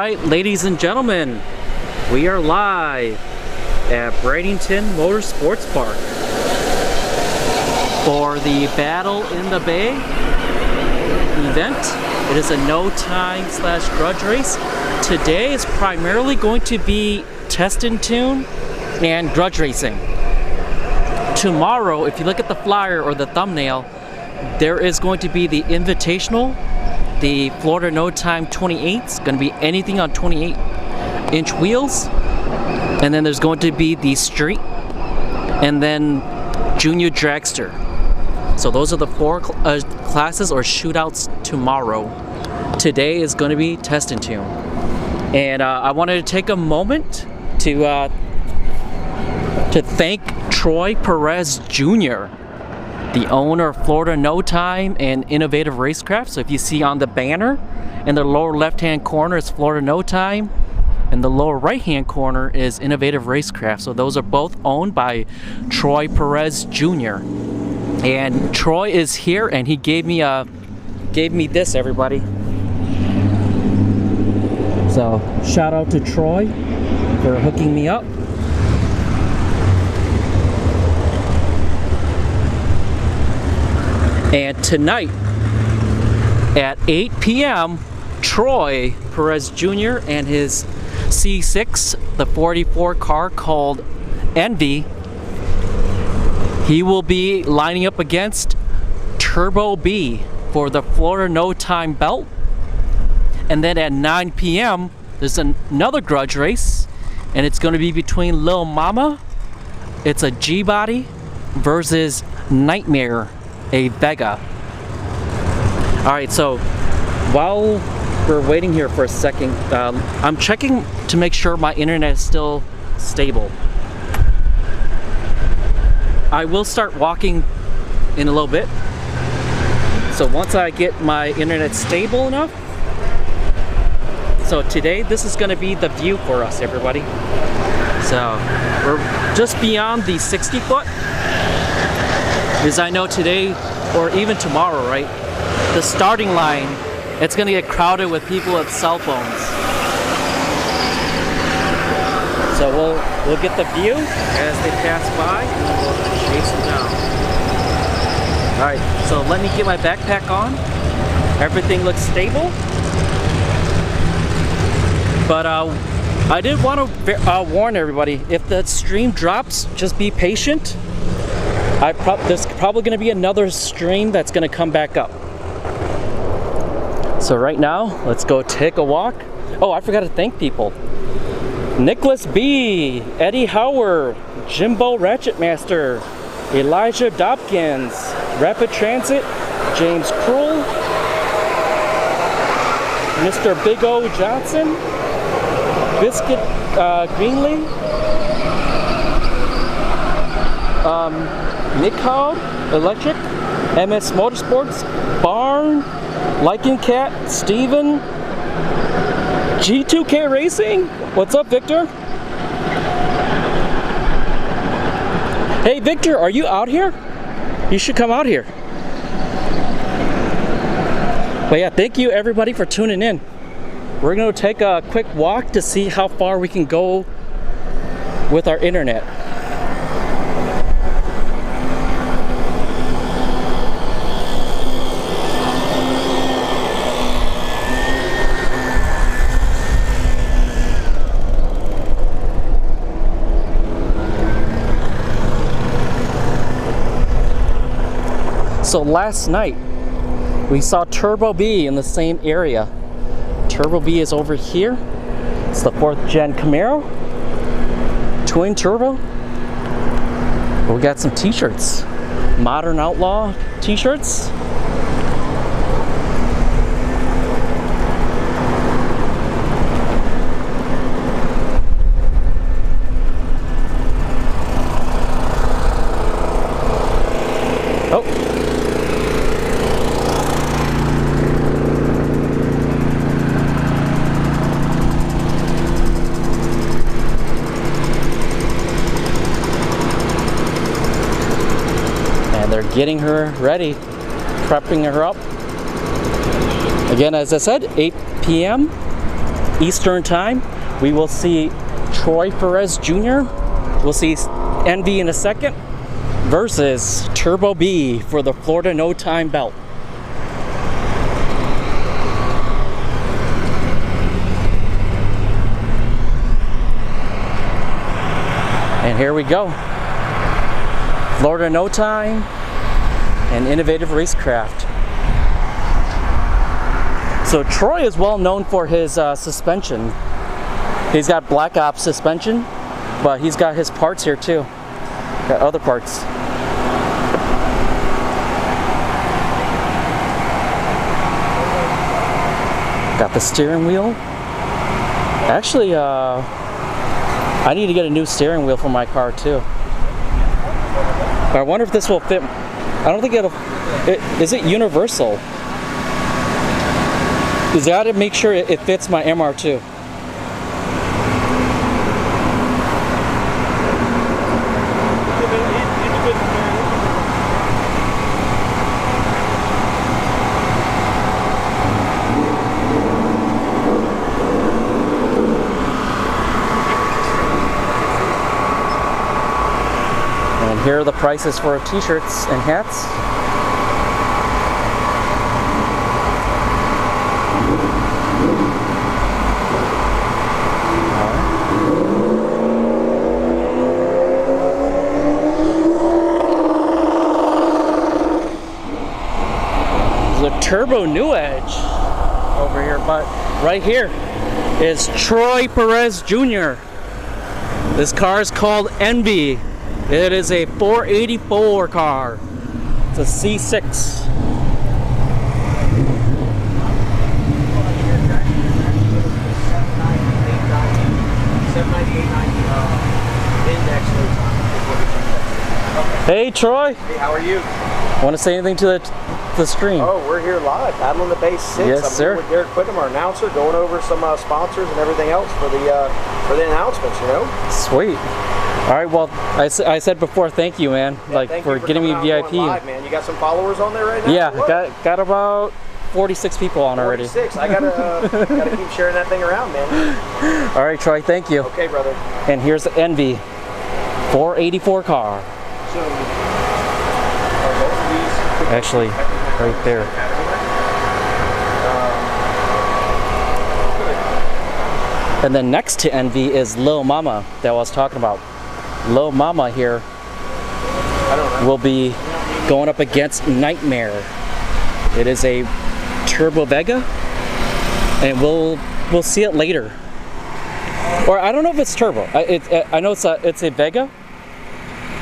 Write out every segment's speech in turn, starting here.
right, ladies and gentlemen, we are live at Bradenton Motorsports Park for the Battle in the Bay event. It is a no time / grudge race. Today is primarily going to be test and tune and grudge racing. Tomorrow, if you look at the flyer or the thumbnail, there is going to be the Invitational, the Florida No Time 28s, going to be anything on 28-inch wheels. And then there's going to be the Street, and then Junior Dragster. So those are the four classes or shootouts tomorrow. Today is going to be test and tune. And I wanted to take a moment to thank Troy Perez Jr., the owner of Florida No Time and Innovative Racecraft. So if you see on the banner, in the lower left-hand corner is Florida No Time, and the lower right-hand corner is Innovative Racecraft. So those are both owned by Troy Perez Jr. And Troy is here, and he gave me this, everybody. So shout out to Troy for hooking me up. And tonight at 8 p.m., Troy Perez Jr. and his C6, the 44 car called Envy, he will be lining up against Turbo B for the Florida No Time belt. And then at 9 p.m., there's another grudge race, and it's going to be between Lil Mama, it's a G-Body, versus Nightmare, a Vega. Alright, so while we're waiting here for a second, I'm checking to make sure my internet is still stable. I will start walking in a little bit. So once I get my internet stable enough. So today, this is going to be the view for us, everybody. So we're just beyond the 60 foot. Because I know today, or even tomorrow, right, the starting line, it's going to get crowded with people with cell phones. So we'll get the view as they pass by, and then we'll chase them down. Alright, so let me get my backpack on. Everything looks stable. But I did want to warn everybody, if the stream drops, just be patient. There's probably going to be another stream that's going to come back up. So right now, let's go take a walk. Oh, I forgot to thank people. Nicholas B, Eddie Howard, Jimbo Ratchetmaster, Elijah Dobkins, Rapid Transit, James Krull, Mr. Big O Johnson, Biscuit Greenlee, Nick Howard, Electric, MS Motorsports, Barn, Lycan Cat, Steven, G2K Racing. What's up, Victor? Hey, Victor, are you out here? You should come out here. But yeah, thank you everybody for tuning in. We're going to take a quick walk to see how far we can go with our internet. So last night, we saw Turbo B in the same area. Turbo B is over here. It's the 4th gen Camaro, twin turbo. We got some t-shirts, Modern Outlaw t-shirts. They're getting her ready, prepping her up. Again, as I said, 8 p.m. Eastern Time, we will see Troy Perez Jr. We'll see Envy in a second versus Turbo B for the Florida No Time belt. And here we go. Florida No Time and Innovative Racecraft. So Troy is well known for his suspension. He's got Black Ops suspension, but he's got his parts here too. Got other parts. Got the steering wheel. Actually, I need to get a new steering wheel for my car too. But I wonder if this will fit. I don't think is it universal? Because I got to make sure it fits my MR2. And here are the prices for t-shirts and hats. Turbo New Edge over here, but right here is Troy Perez Jr. This car is called Envy. It is a 484 car. It's a C6. Hey Troy. Hey, how are you? Want to say anything to the stream? Oh, we're here live, battling the base 6. Yes, I'm sir. here with Derek Quickham, our announcer, going over some sponsors and everything else for the announcements. You know. Sweet. All right. Well, I said before, thank you, man. Yeah, like for getting me VIP. Live, man. You got some followers on there right now? Yeah, got about 46 people on already. 46. I gotta keep sharing that thing around, man. All right, Troy. Thank you. Okay, brother. And here's the Envy 484 car. So, are both of these Actually, right there. And then next to Envy is Lil Mama that I was talking about. Lil Mama here will be going up against Nightmare. It is a Turbo Vega, and we'll see it later. Or I don't know if it's turbo. I know it's a Vega,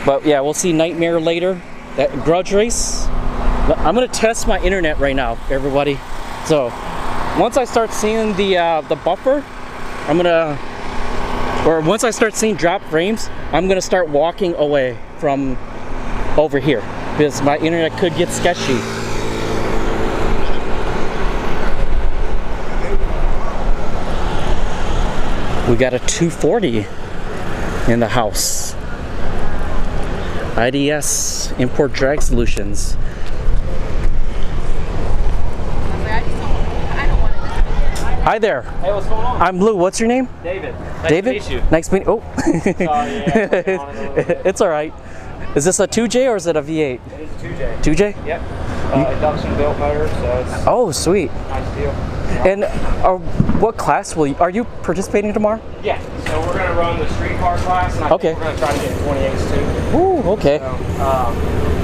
but yeah, we'll see Nightmare later. That grudge race. I'm gonna test my internet right now, everybody. So once I start seeing the buffer, once I start seeing drop frames, I'm gonna start walking away from over here because my internet could get sketchy. We got a 240 in the house. IDS Import Drag Solutions. Hi there. Hey, what's going on? I'm Blue. What's your name? David. David? Nice to meet you. Nice to meet you. Oh. Yeah, it's all right. Is this a 2J or is it a V8? It is a 2J. 2J? Yep. Induction built motor, so it's Oh, sweet. nice deal. And what class are you participating tomorrow? Yeah, so we're going to run the street car class, and I Okay. think we're going to try to get 28s too. Ooh, okay. So,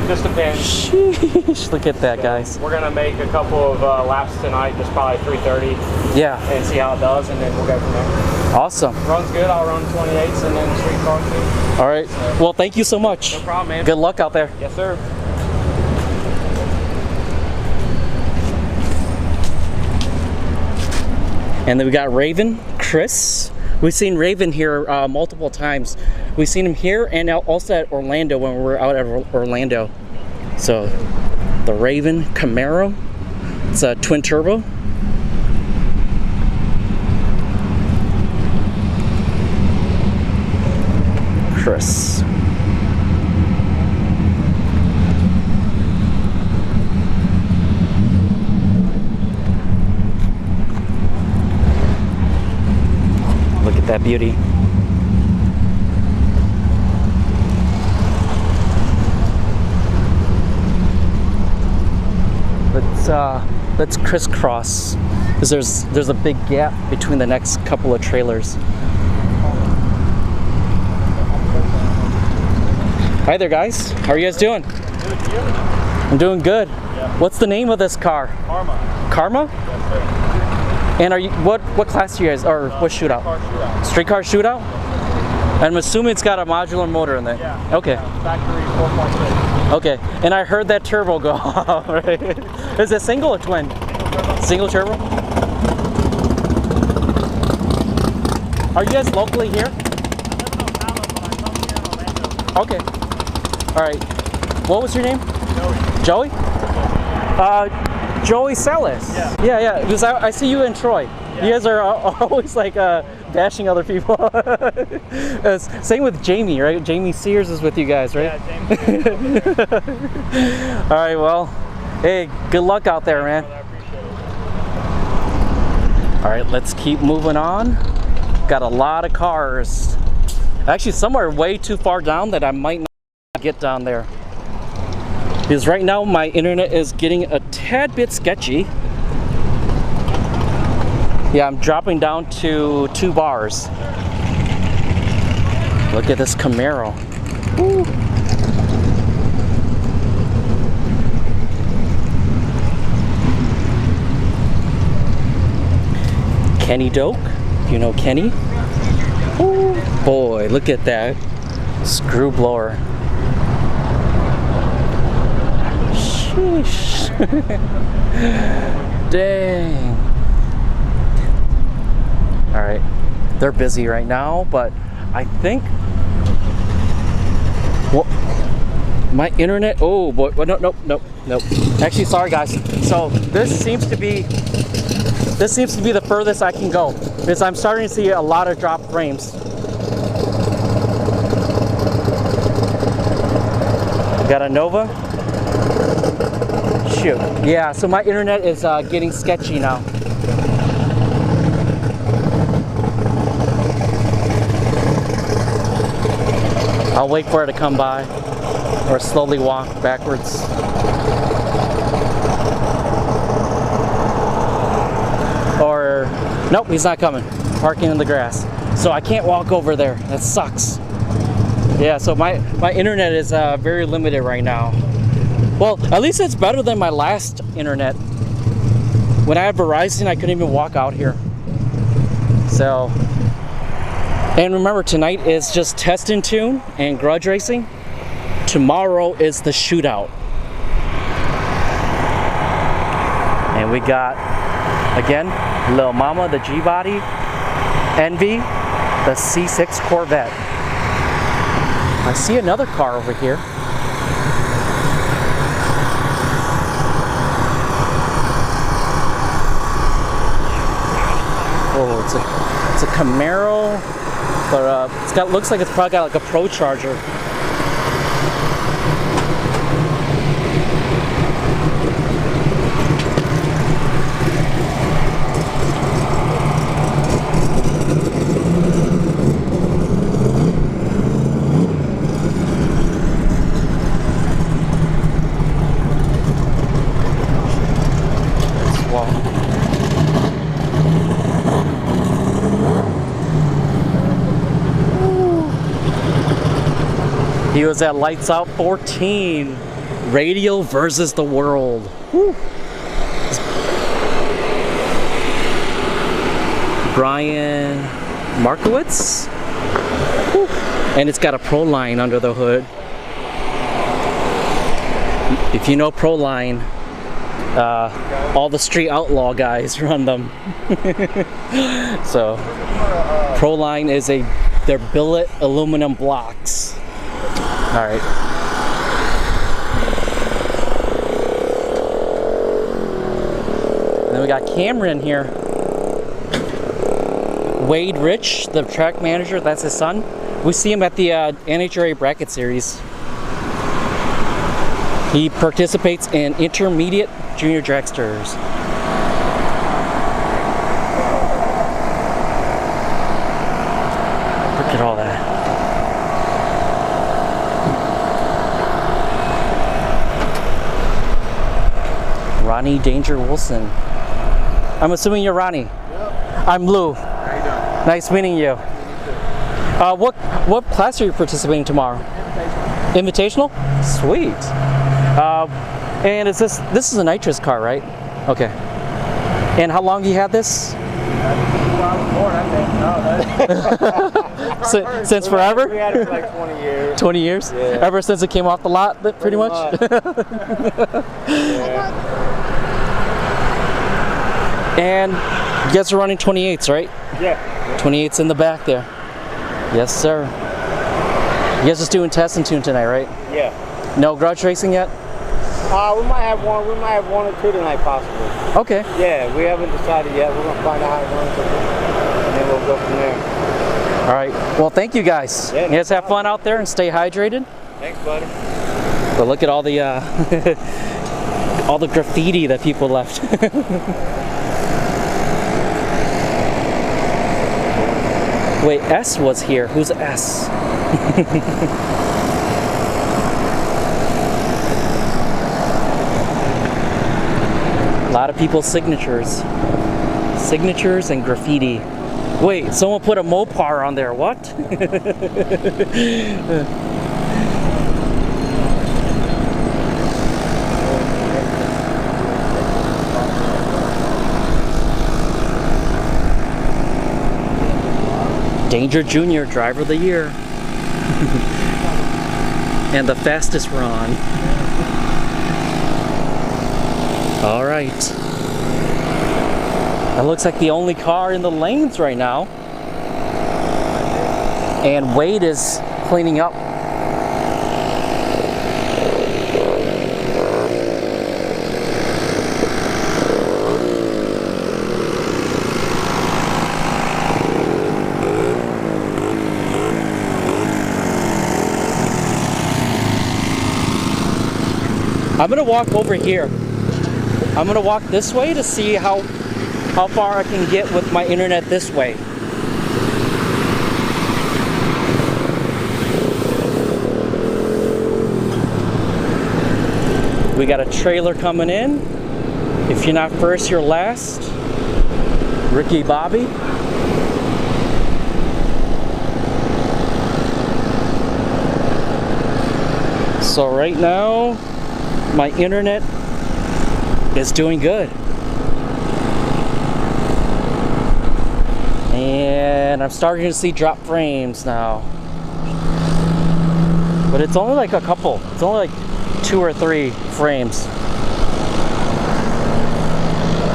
just depends. Sheesh, look at that, guys. We're going to make a couple of laps tonight, just probably 3:30, Yeah, and see how it does, and then we'll go from there. awesome. Runs good, I'll run 28s and then street car too. All right. Well, thank you so much. No problem, man. Good luck out there. Yes, sir. And then we got Raven, Chris. We've seen Raven here multiple times. We've seen him here and also at Orlando when we were out at Orlando. So the Raven Camaro. It's a twin turbo. Chris. that beauty. Let's crisscross, because there's a big gap between the next couple of trailers. Hi there, guys. How are you guys doing? Good, you? I'm doing good. Yeah. What's the name of this car? Karma. Karma? Yes, sir. And are you what class are you guys, or what shootout? Street car shootout. Street car shootout? I'm assuming it's got a modular motor in there. Yeah. Okay. Yeah. Factory 4.6. Okay. And I heard that turbo go off, right? Is it single or twin? Single turbo? Are you guys locally here? Okay. All right. What was your name? Joey. Joey? Joey Salas. Yeah. Yeah. Because I see you in Troy. Yeah. You guys are always like bashing other people. Same with Jamie, right? Jamie Sears is with you guys, right? Yeah, Jamie. All right. Well, hey, good luck out there, man. I appreciate it. All right, let's keep moving on. Got a lot of cars. Actually, some are way too far down that I might not get down there. Because right now my internet is getting a tad bit sketchy. Yeah, I'm dropping down to 2 bars. Look at this Camaro. Woo. Kenny Doak, if you know Kenny. Ooh, boy, look at that screw blower. Sheesh. Dang. All right, they're busy right now, but I think, well, my internet, oh boy, nope. Actually, sorry guys. So this seems to be the furthest I can go, because I'm starting to see a lot of drop frames. Got a Nova. Shoot. Yeah, so my internet is getting sketchy now. I'll wait for it to come by, or slowly walk backwards. Or, nope, he's not coming. Parking in the grass. So I can't walk over there. That sucks. Yeah, so my internet is very limited right now. Well, at least it's better than my last internet. When I had Verizon, I couldn't even walk out here. So, and remember, tonight is just test and tune and grudge racing. Tomorrow is the shootout. And we got, again, Lil Mama, the G-Body, Envy, the C6 Corvette. I see another car over here. Oh, it's a Camaro, but looks like it's probably got like a Pro Charger. He was at Lights Out 14. Radio versus the world. Woo. Brian Markowitz. Woo. And it's got a Pro Line under the hood. If you know Pro Line, all the Street Outlaw guys run them. So, Pro Line is they're billet aluminum blocks. All right. And then we got Cameron here. Wade Rich, the track manager, that's his son. We see him at the NHRA Bracket Series. He participates in intermediate junior dragsters. Look at all that. Ronnie Danger Wilson. I'm assuming you're Ronnie. Yep. I'm Lou. How you doing? Nice meeting you. What class are you participating tomorrow? Invitational. Sweet. And is this is a nitrous car, right? Okay. And how long have you had this? Since forever? We had it for like 20 years. 20 years? Yeah. Ever since it came off the lot, pretty much? Yeah. And you guys are running 28s, right? Yeah. 28s in the back there. Yes, sir. You guys just doing test and tune tonight, right? Yeah. No grudge racing yet? We might have one. We might have one or two tonight, possibly. Okay. Yeah, we haven't decided yet. We're gonna find out how it runs, and then we'll go from there. All right. Well, thank you guys. Yeah, You guys have fun out there and stay hydrated. Thanks, buddy. But look at all the all the graffiti that people left. Wait, S was here. Who's S? A lot of people's signatures. Signatures and graffiti. Wait, someone put a Mopar on there. What? Danger Junior, Driver of the Year. And the fastest Ron. All right. That looks like the only car in the lanes right now. And Wade is cleaning up. I'm gonna walk over here. I'm gonna walk this way to see how far I can get with my internet this way. We got a trailer coming in. If you're not first, you're last. Ricky Bobby. So right now, my internet is doing good. And I'm starting to see drop frames now. But it's only like a couple. It's only like 2 or 3 frames.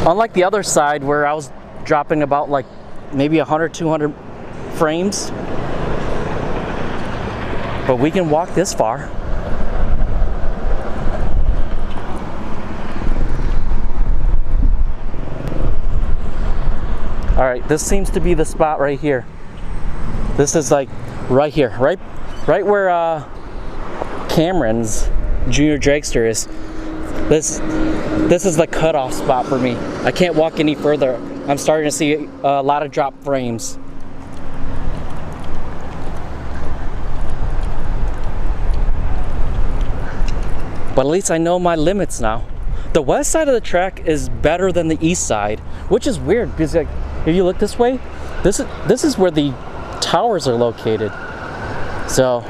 Unlike the other side where I was dropping about like maybe 100, 200 frames. But we can walk this far. All right, this seems to be the spot right here. This is like right here, right where Cameron's Junior Dragster is. This is the cutoff spot for me. I can't walk any further. I'm starting to see a lot of drop frames. But at least I know my limits now. The west side of the track is better than the east side, which is weird because like, if you look this way, this is where the towers are located. So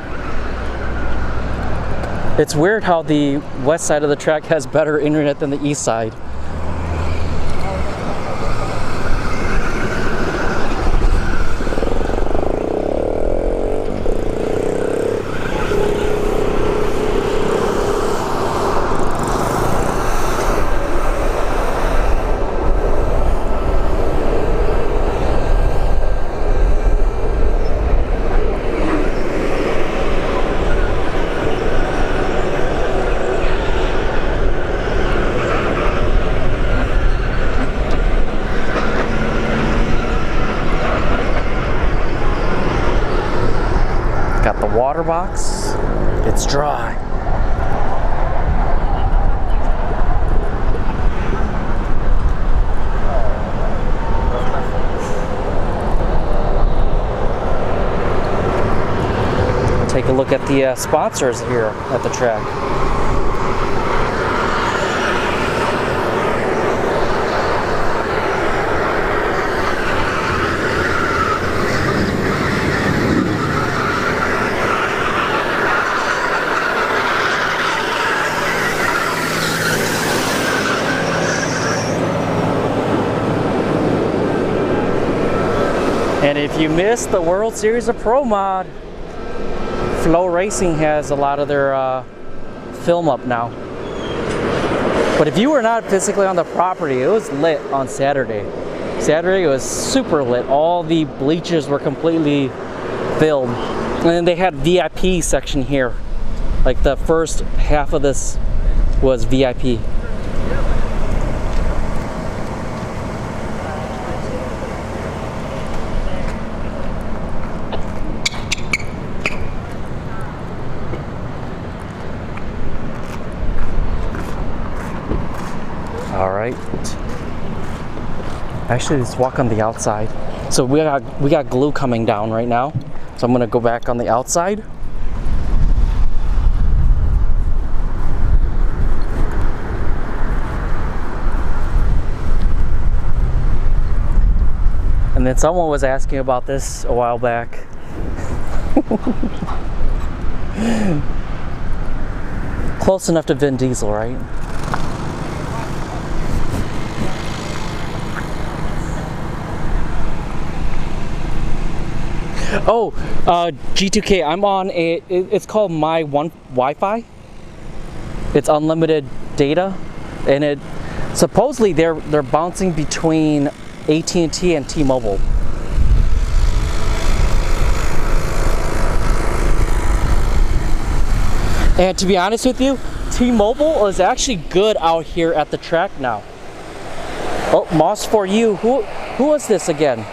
it's weird how the west side of the track has better internet than the east side. Got the water box. It's dry. take a look at the sponsors here at the track. And if you missed the World Series of Pro Mod, Flow Racing has a lot of their film up now. But if you were not physically on the property, it was lit on Saturday. Saturday was super lit. All the bleachers were completely filled. And then they had VIP section here. Like the first half of this was VIP. All right. Actually, let's walk on the outside. So we got glue coming down right now. So I'm gonna go back on the outside. And then someone was asking about this a while back. Close enough to Vin Diesel, right? Oh, G2K, I'm on it's called My One Wi-Fi. It's unlimited data, and it supposedly they're bouncing between AT&T and T-Mobile. And to be honest with you, T-Mobile is actually good out here at the track now. Oh, Moss for You. Who was this again?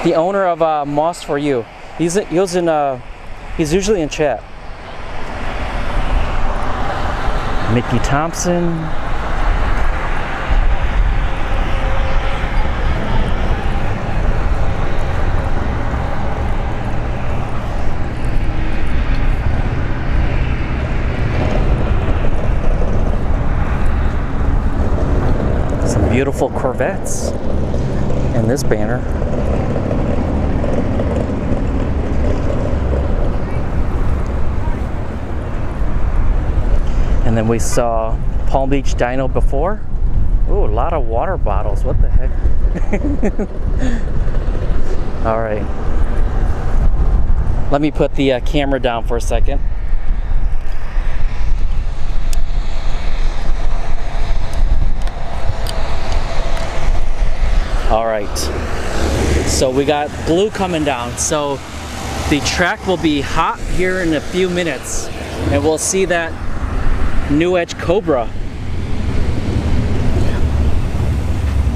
The owner of Moss for You. He's usually in chat. Mickey Thompson. Some beautiful Corvettes in this banner. And then we saw Palm Beach Dyno before. Ooh, a lot of water bottles. What the heck? All right. Let me put the camera down for a second. All right. So we got glue coming down. So the track will be hot here in a few minutes, and we'll see that New Edge Cobra.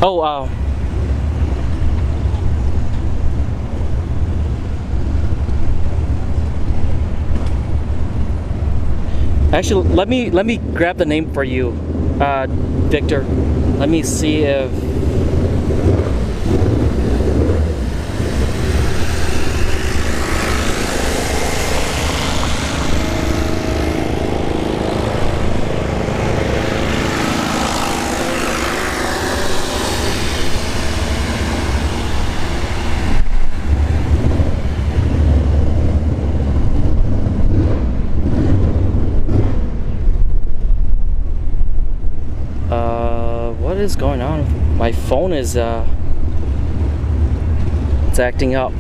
Oh, actually, let me grab the name for you, Victor. Let me see if what is going on? My phone is it's acting up.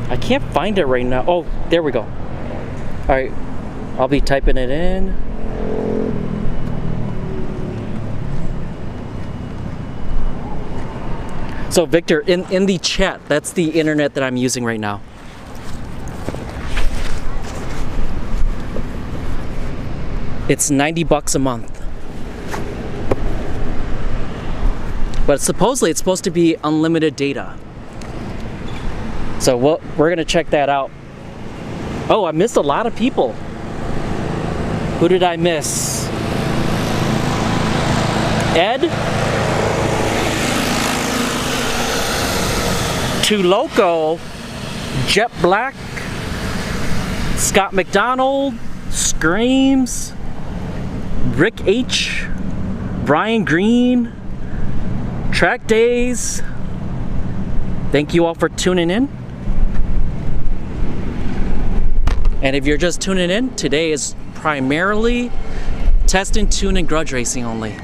I can't find it right now. Oh, there we go. All right, I'll be typing it in. So Victor, in the chat, that's the internet that I'm using right now. It's $90 a month. But supposedly it's supposed to be unlimited data. So we're gonna check that out. Oh, I missed a lot of people. Who did I miss? Ed? Too Loco, Jet Black, Scott McDonald, Screams, Rick H, Brian Green, Track Days. Thank you all for tuning in. And if you're just tuning in, today is primarily test and tune and grudge racing only.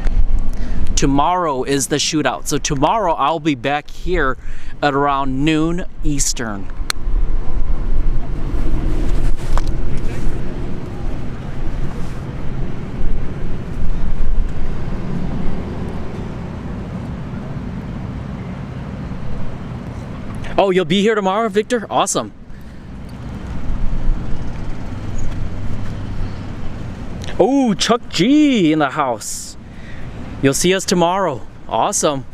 Tomorrow is the shootout. So tomorrow I'll be back here at around noon Eastern. Oh, you'll be here tomorrow, Victor? Awesome. Oh, Chuck G in the house. You'll see us tomorrow. Awesome.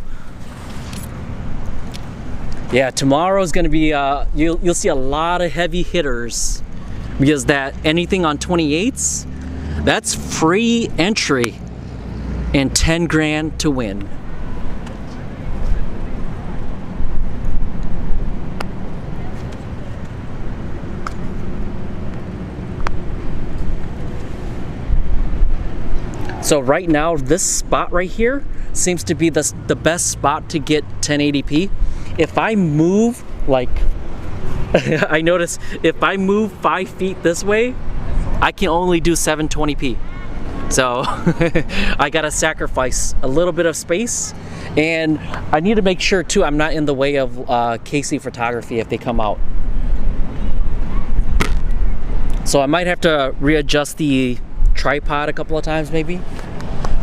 Yeah, tomorrow's gonna be you'll see a lot of heavy hitters, because that anything on 28s, that's free entry and 10 grand to win. So right now, this spot right here seems to be the best spot to get 1080p. If I move, like, I notice if I move 5 feet this way, I can only do 720p. So I gotta sacrifice a little bit of space, and I need to make sure too I'm not in the way of KC Photography if they come out. So I might have to readjust the tripod a couple of times maybe,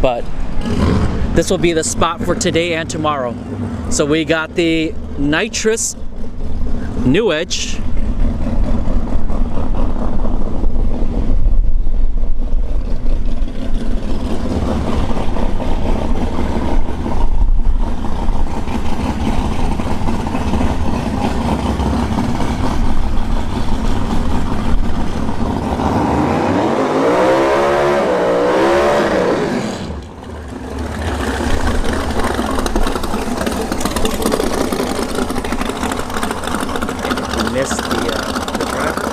but this will be the spot for today and tomorrow. So we got the nitrous New Edge, missed the driver.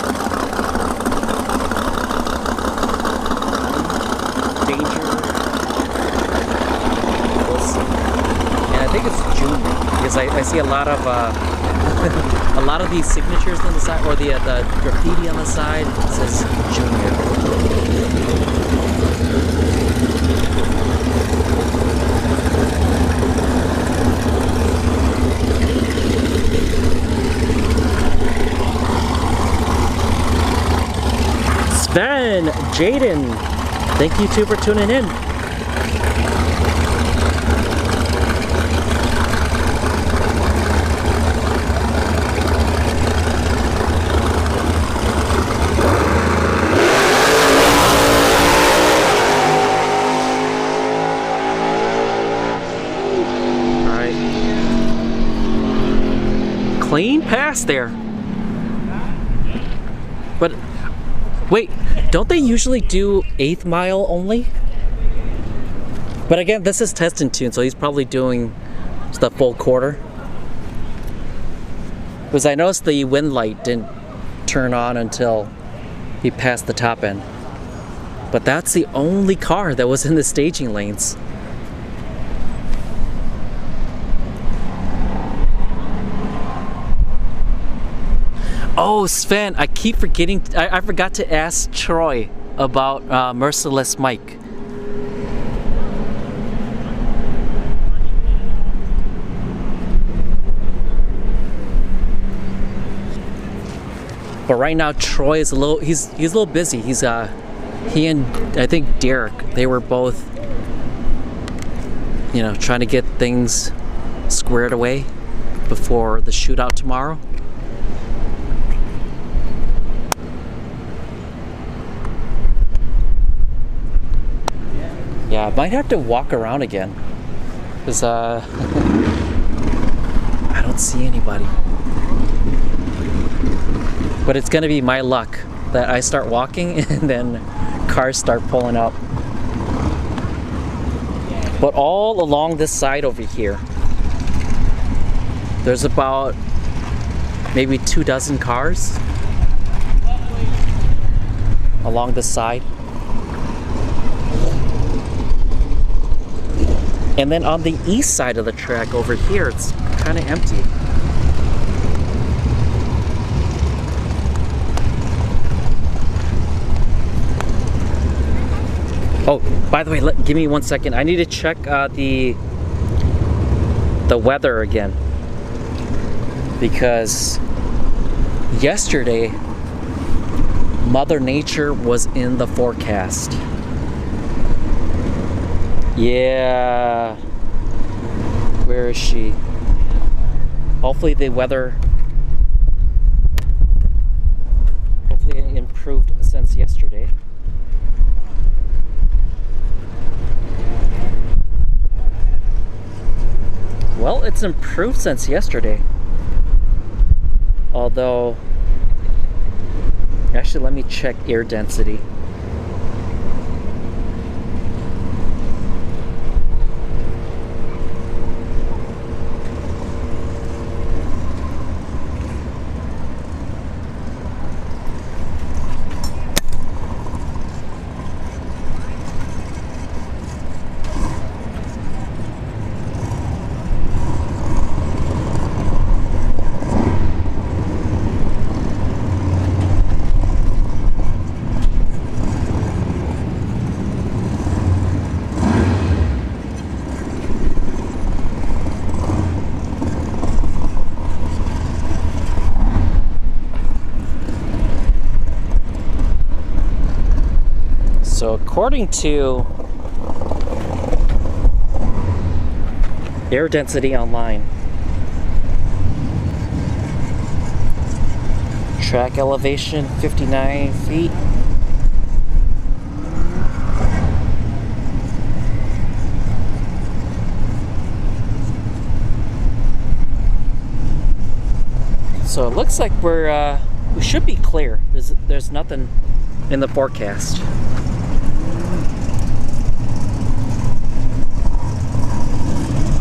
Danger. We'll see. And I think it's Junior, because I see a lot of a lot of these signatures on the side, or the graffiti on the side, it says Junior. Sven, Jaden, thank you too for tuning in. All right. Clean pass there. But wait, don't they usually do 8th mile only? But again, this is test and tune, so he's probably doing the full quarter. Because I noticed the wind light didn't turn on until he passed the top end. But that's the only car that was in the staging lanes. Oh, Sven, I keep forgetting, I forgot to ask Troy about Merciless Mike. But right now Troy is he's a little busy. He and I think Derek, they were both, you know, trying to get things squared away. before the shootout tomorrow. Yeah, I might have to walk around again, because I don't see anybody. But it's gonna be my luck that I start walking and then cars start pulling up. But all along this side over here, there's about maybe 24 cars along the side. And then on the east side of the track over here, it's kind of empty. Oh, by the way, give me 1 second. I need to check the weather again, because yesterday Mother Nature was in the forecast. Yeah, where is she? Hopefully the weather it improved since yesterday. Well, it's improved since yesterday. Although, actually, let me check air density. So according to air density online, track elevation 59 feet. So it looks like we should be clear. There's nothing in the forecast.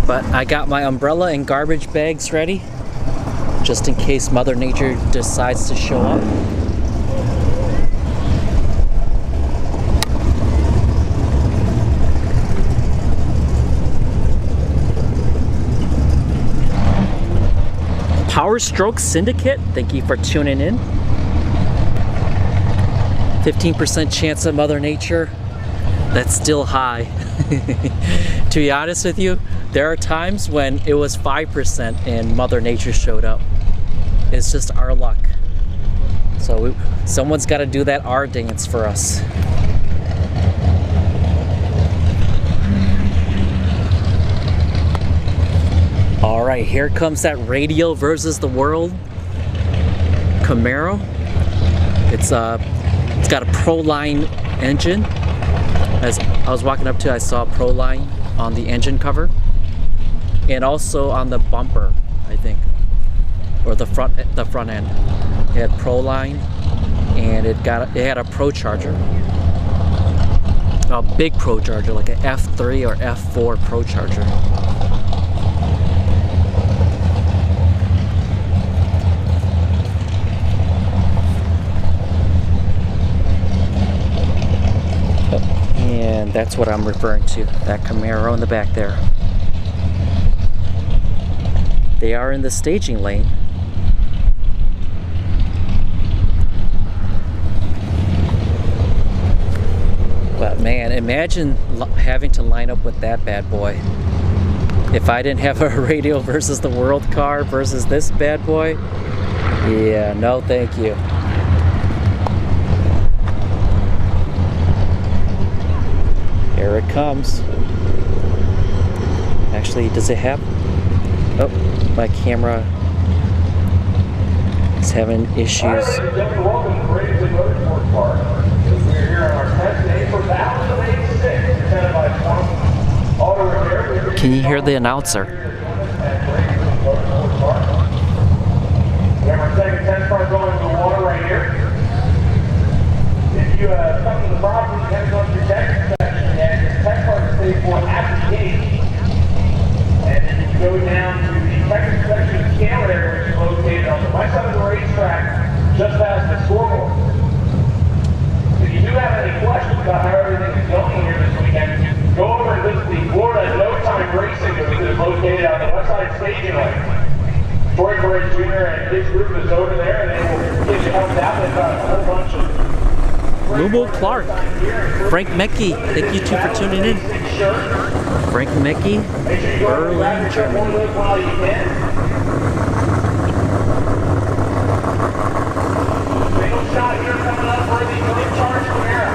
But I got my umbrella and garbage bags ready, just in case Mother Nature decides to show up. Power Stroke Syndicate, thank you for tuning in. 15% chance of Mother Nature. That's still high. To be honest with you, there are times when it was 5% and Mother Nature showed up. It's just our luck. So someone's got to do that R dance for us. All right, here comes that radio versus the world Camaro. It's got a Proline engine. As I was walking up to, I saw Proline on the engine cover, and also on the bumper, I think, or the front end. It had Proline, and it had a Pro Charger, a big Pro Charger, like an F3 or F4 Pro Charger. And that's what I'm referring to, that Camaro in the back there. They are in the staging lane. But man, imagine having to line up with that bad boy. If I didn't have a radio versus the world car versus this bad boy, yeah, no thank you. Here it comes. Actually, does it have? Oh, my camera is having issues. Welcome to Racing Motorsports Park. We're here on our 10th day for Battle of the 86, presented by Swamp Auto Repair. Can you hear the announcer? We have our second test car going to the water right here. If you come to the property, you have to go to your tech section, and your tech car is paid for at the gate. And then you go down to the tech inspection scale area, which is located on the west side of the racetrack, just past the scoreboard. If you do have any questions about how everything is going here this weekend, go over and visit the Florida No Time Racing, which is located on the west side staging lane. Troy Perez Jr. and his group is over there, and they will get you helped out. They've got a whole bunch of Lubo Clark, Frank Mecke, thank you two for tuning in. Frank Mecke, Berlin, Germany. Single shot here coming up for the Elite Charge Camaro.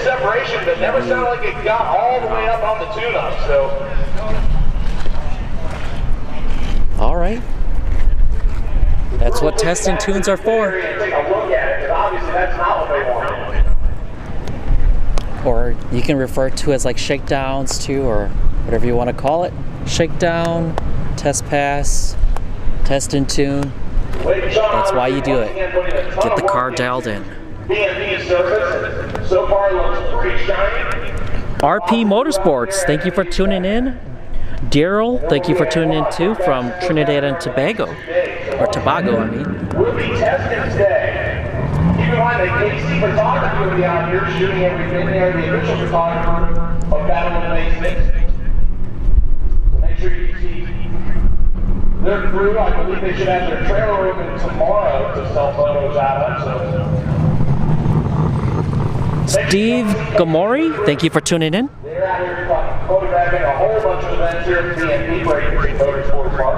Separation, but never sounded like it got all the way up on the tune-up, so. All right. That's what testing tunes are for. Take a look at it, because obviously that's not what they wanted. Or you can refer to as like shakedowns too, or whatever you want to call it. Shakedown, test pass, test and tune. That's why you do it. Get the car dialed in. BMP surface, so far looks pretty shiny. RP Motorsports, thank you for tuning in. Daryl, thank you for tuning in too, from Trinidad and Tobago. Or Tobago, I mean. We'll be testing today. Keep in mind that KC Photography will be out here shooting everything. They are the official photographer of Battle of the 86. So make sure you see their crew. I believe they should have their trailer open tomorrow to sell photos out of. So. Steve Gamori, thank you for tuning in. They're out here photographing a whole bunch of events here at BMP Racing Motorsports Park.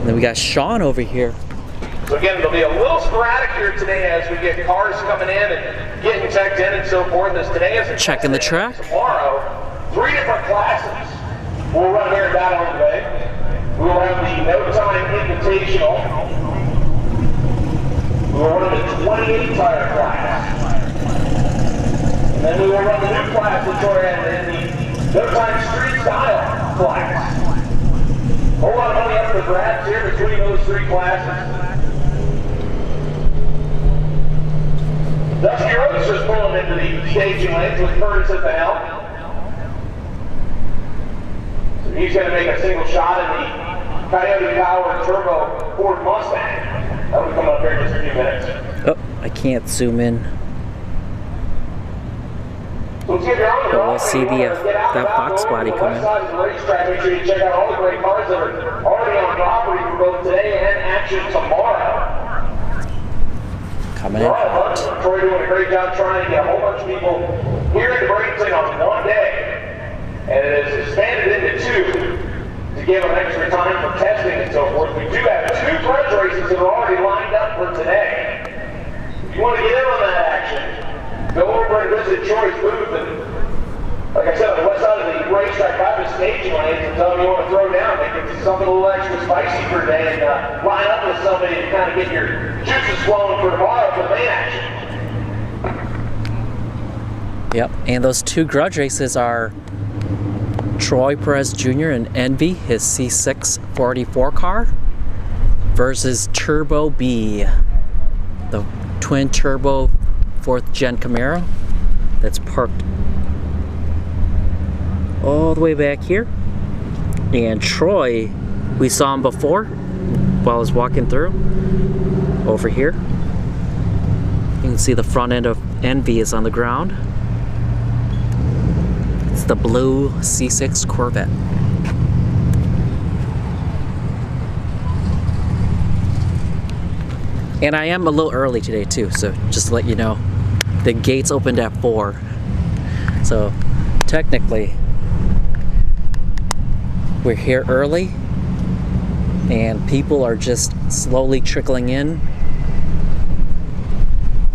Then we got Sean over here. So again, it'll be a little sporadic here today as we get cars coming in and getting checked in and so forth. As today is checking the track. Tomorrow, 3 different classes will run here at Battle of the Bay. We will have the No Time Invitational. We will run the 28 tire class. And then we will run the new class that you're in the No Time Street Style class. A whole lot of money up for grabs here between those 3 classes. Dusty Roadster's pulling into the staging lanes with Curtis at the helm. So he's going to make a single shot in the Coyote Power Turbo Ford Mustang. That will come up here in just a few minutes. Oh, I can't zoom in. So but we'll see that box body coming. Make sure you check out all the great cars that are already on property for both today and actually tomorrow. Coming in hot. Troy doing a great job trying to get a whole bunch of people here in Bradenton on one day. And it is expanded into 2 to to give them extra time for testing and so forth. We do have 2 grudge races that are already lined up for today. If you want to get in on that action, go over and visit Troy's booth. And like I said, on the west side of the racetrack by the stage lanes, and tell them you want to throw down. They can do something a little extra spicy for today and line up with somebody to kind of get your juices flowing for tomorrow for the main action. Yep, and those 2 grudge races are Troy Perez Jr. and Envy, his C6 44 car, versus Turbo B, the twin turbo 4th gen Camaro that's parked all the way back here. And Troy, we saw him before while I was walking through over here. You can see the front end of Envy is on the ground. It's the blue C6 Corvette. And I am a little early today too, so just to let you know, the gates opened at 4. So technically, we're here early and people are just slowly trickling in.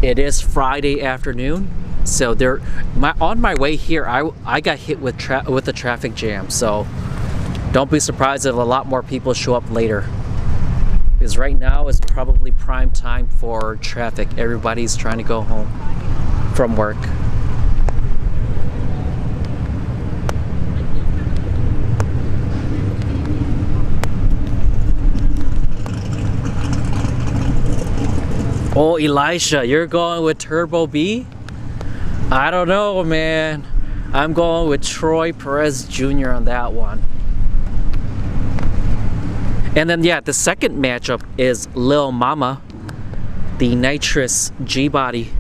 It is Friday afternoon. So on my way here, I got hit with a traffic jam. So don't be surprised if a lot more people show up later. Because right now is probably prime time for traffic. Everybody's trying to go home from work. Oh, Elisha, you're going with Turbo B? I don't know, man. I'm going with Troy Perez Jr. on that one. And then, yeah, the second matchup is Lil Mama, the Nitrous G-Body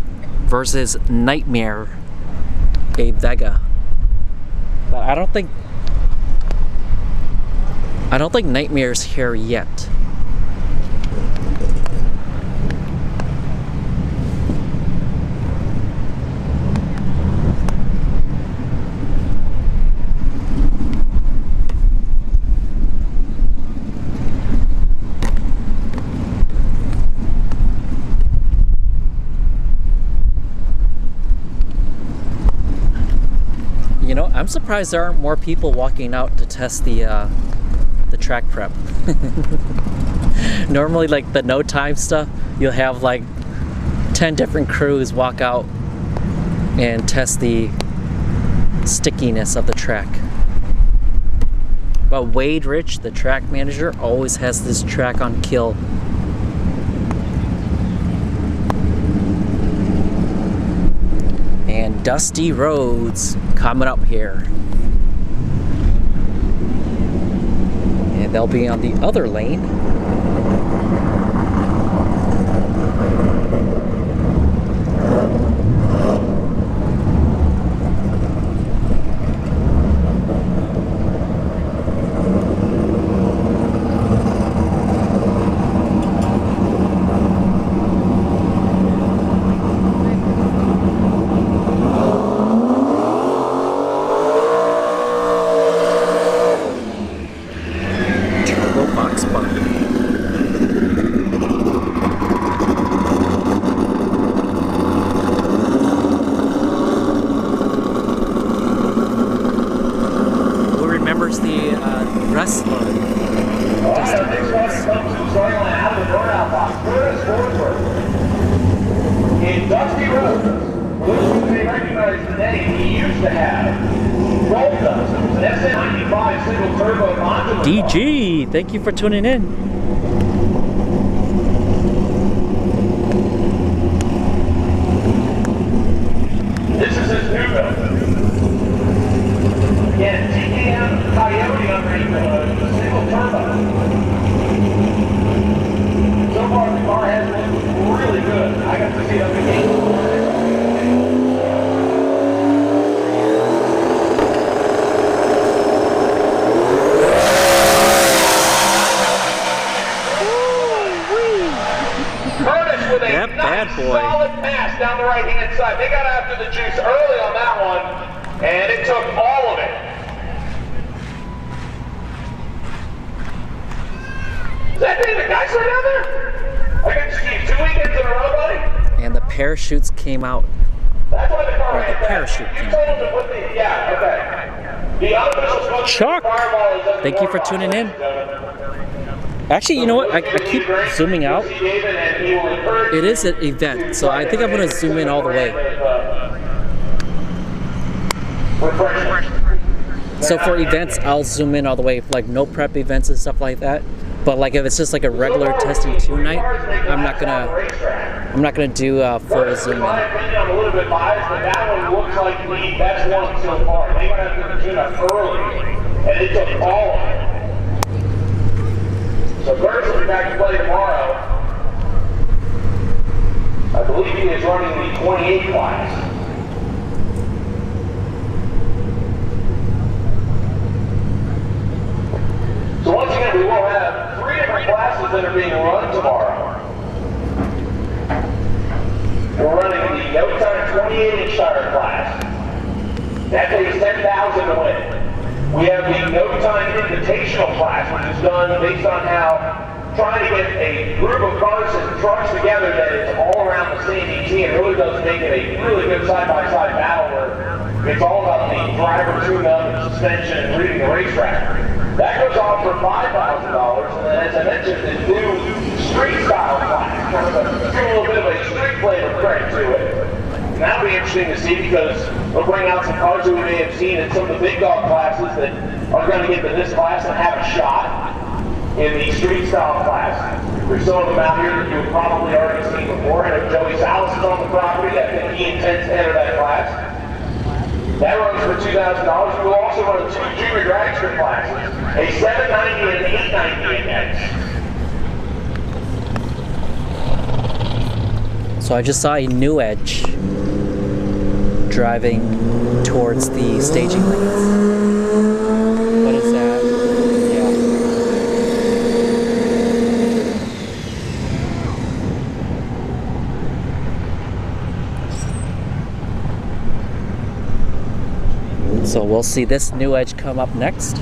versus Nightmare, a Vega. But I don't think Nightmare's here yet. You know, I'm surprised there aren't more people walking out to test the track prep. Normally, like the no time stuff, you'll have like 10 different crews walk out and test the stickiness of the track. But Wade Rich, the track manager, always has this track on kill. And dusty roads coming up here. And they'll be on the other lane. DG, thank you for tuning in. This is his new build. Again, TKM Coyote underneath the single turbo. So far the car has looked really good. I got to see it up again. Yep, bad boy. Solid pass down the right-hand side. They got after the juice early on that one, and it took all of it. that David Geisler down there? I got to ski 2 weekends in a row, buddy. And the parachutes came out. That's why the car Or the parachute You came told out. him to put the, yeah, okay. The unofficial spokesman Chuck, for Fireball is up thank you for tuning in. Actually, you know what? I keep zooming out. It is an event, so I think I'm going to zoom in all the way. So for events, I'll zoom in all the way, like no prep events and stuff like that. But like if it's just like a regular testing 2 night, I'm not gonna do full zoom in. My opinion, I'm a little bit biased, but that one looks like the best one so far. They might have to tune up early, and it took all of it. So Curtis will be back to play tomorrow. I believe he is running the 28 class. So once again, we will have 3 different classes that are being run tomorrow. We're running the no time 28-inch tire class. That pays $10,000 to win. We have the no time invitational class, which is done based on how trying to get a group of cars and trucks together that is all around the same ET and really does make it a really good side-by-side battle where it's all about the driver tune-up and suspension and reading the racetrack. That goes off for $5,000, and then as I mentioned, the new street style class, kind of a little bit of a street flavor credit to it. And that'll be interesting to see because we'll bring out some cars that we may have seen in some of the big dog classes that are going to get to this class and have a shot in the street style class. There's some of them out here that you've probably already seen before. And if Joey Salas is on the property, I think he intends to enter that class. That runs for $2,000. We will also run 2 junior dragster classes, a 790 and an 890 index. So I just saw a new Edge driving towards the staging lanes. What is that? Yeah. So we'll see this new Edge come up next.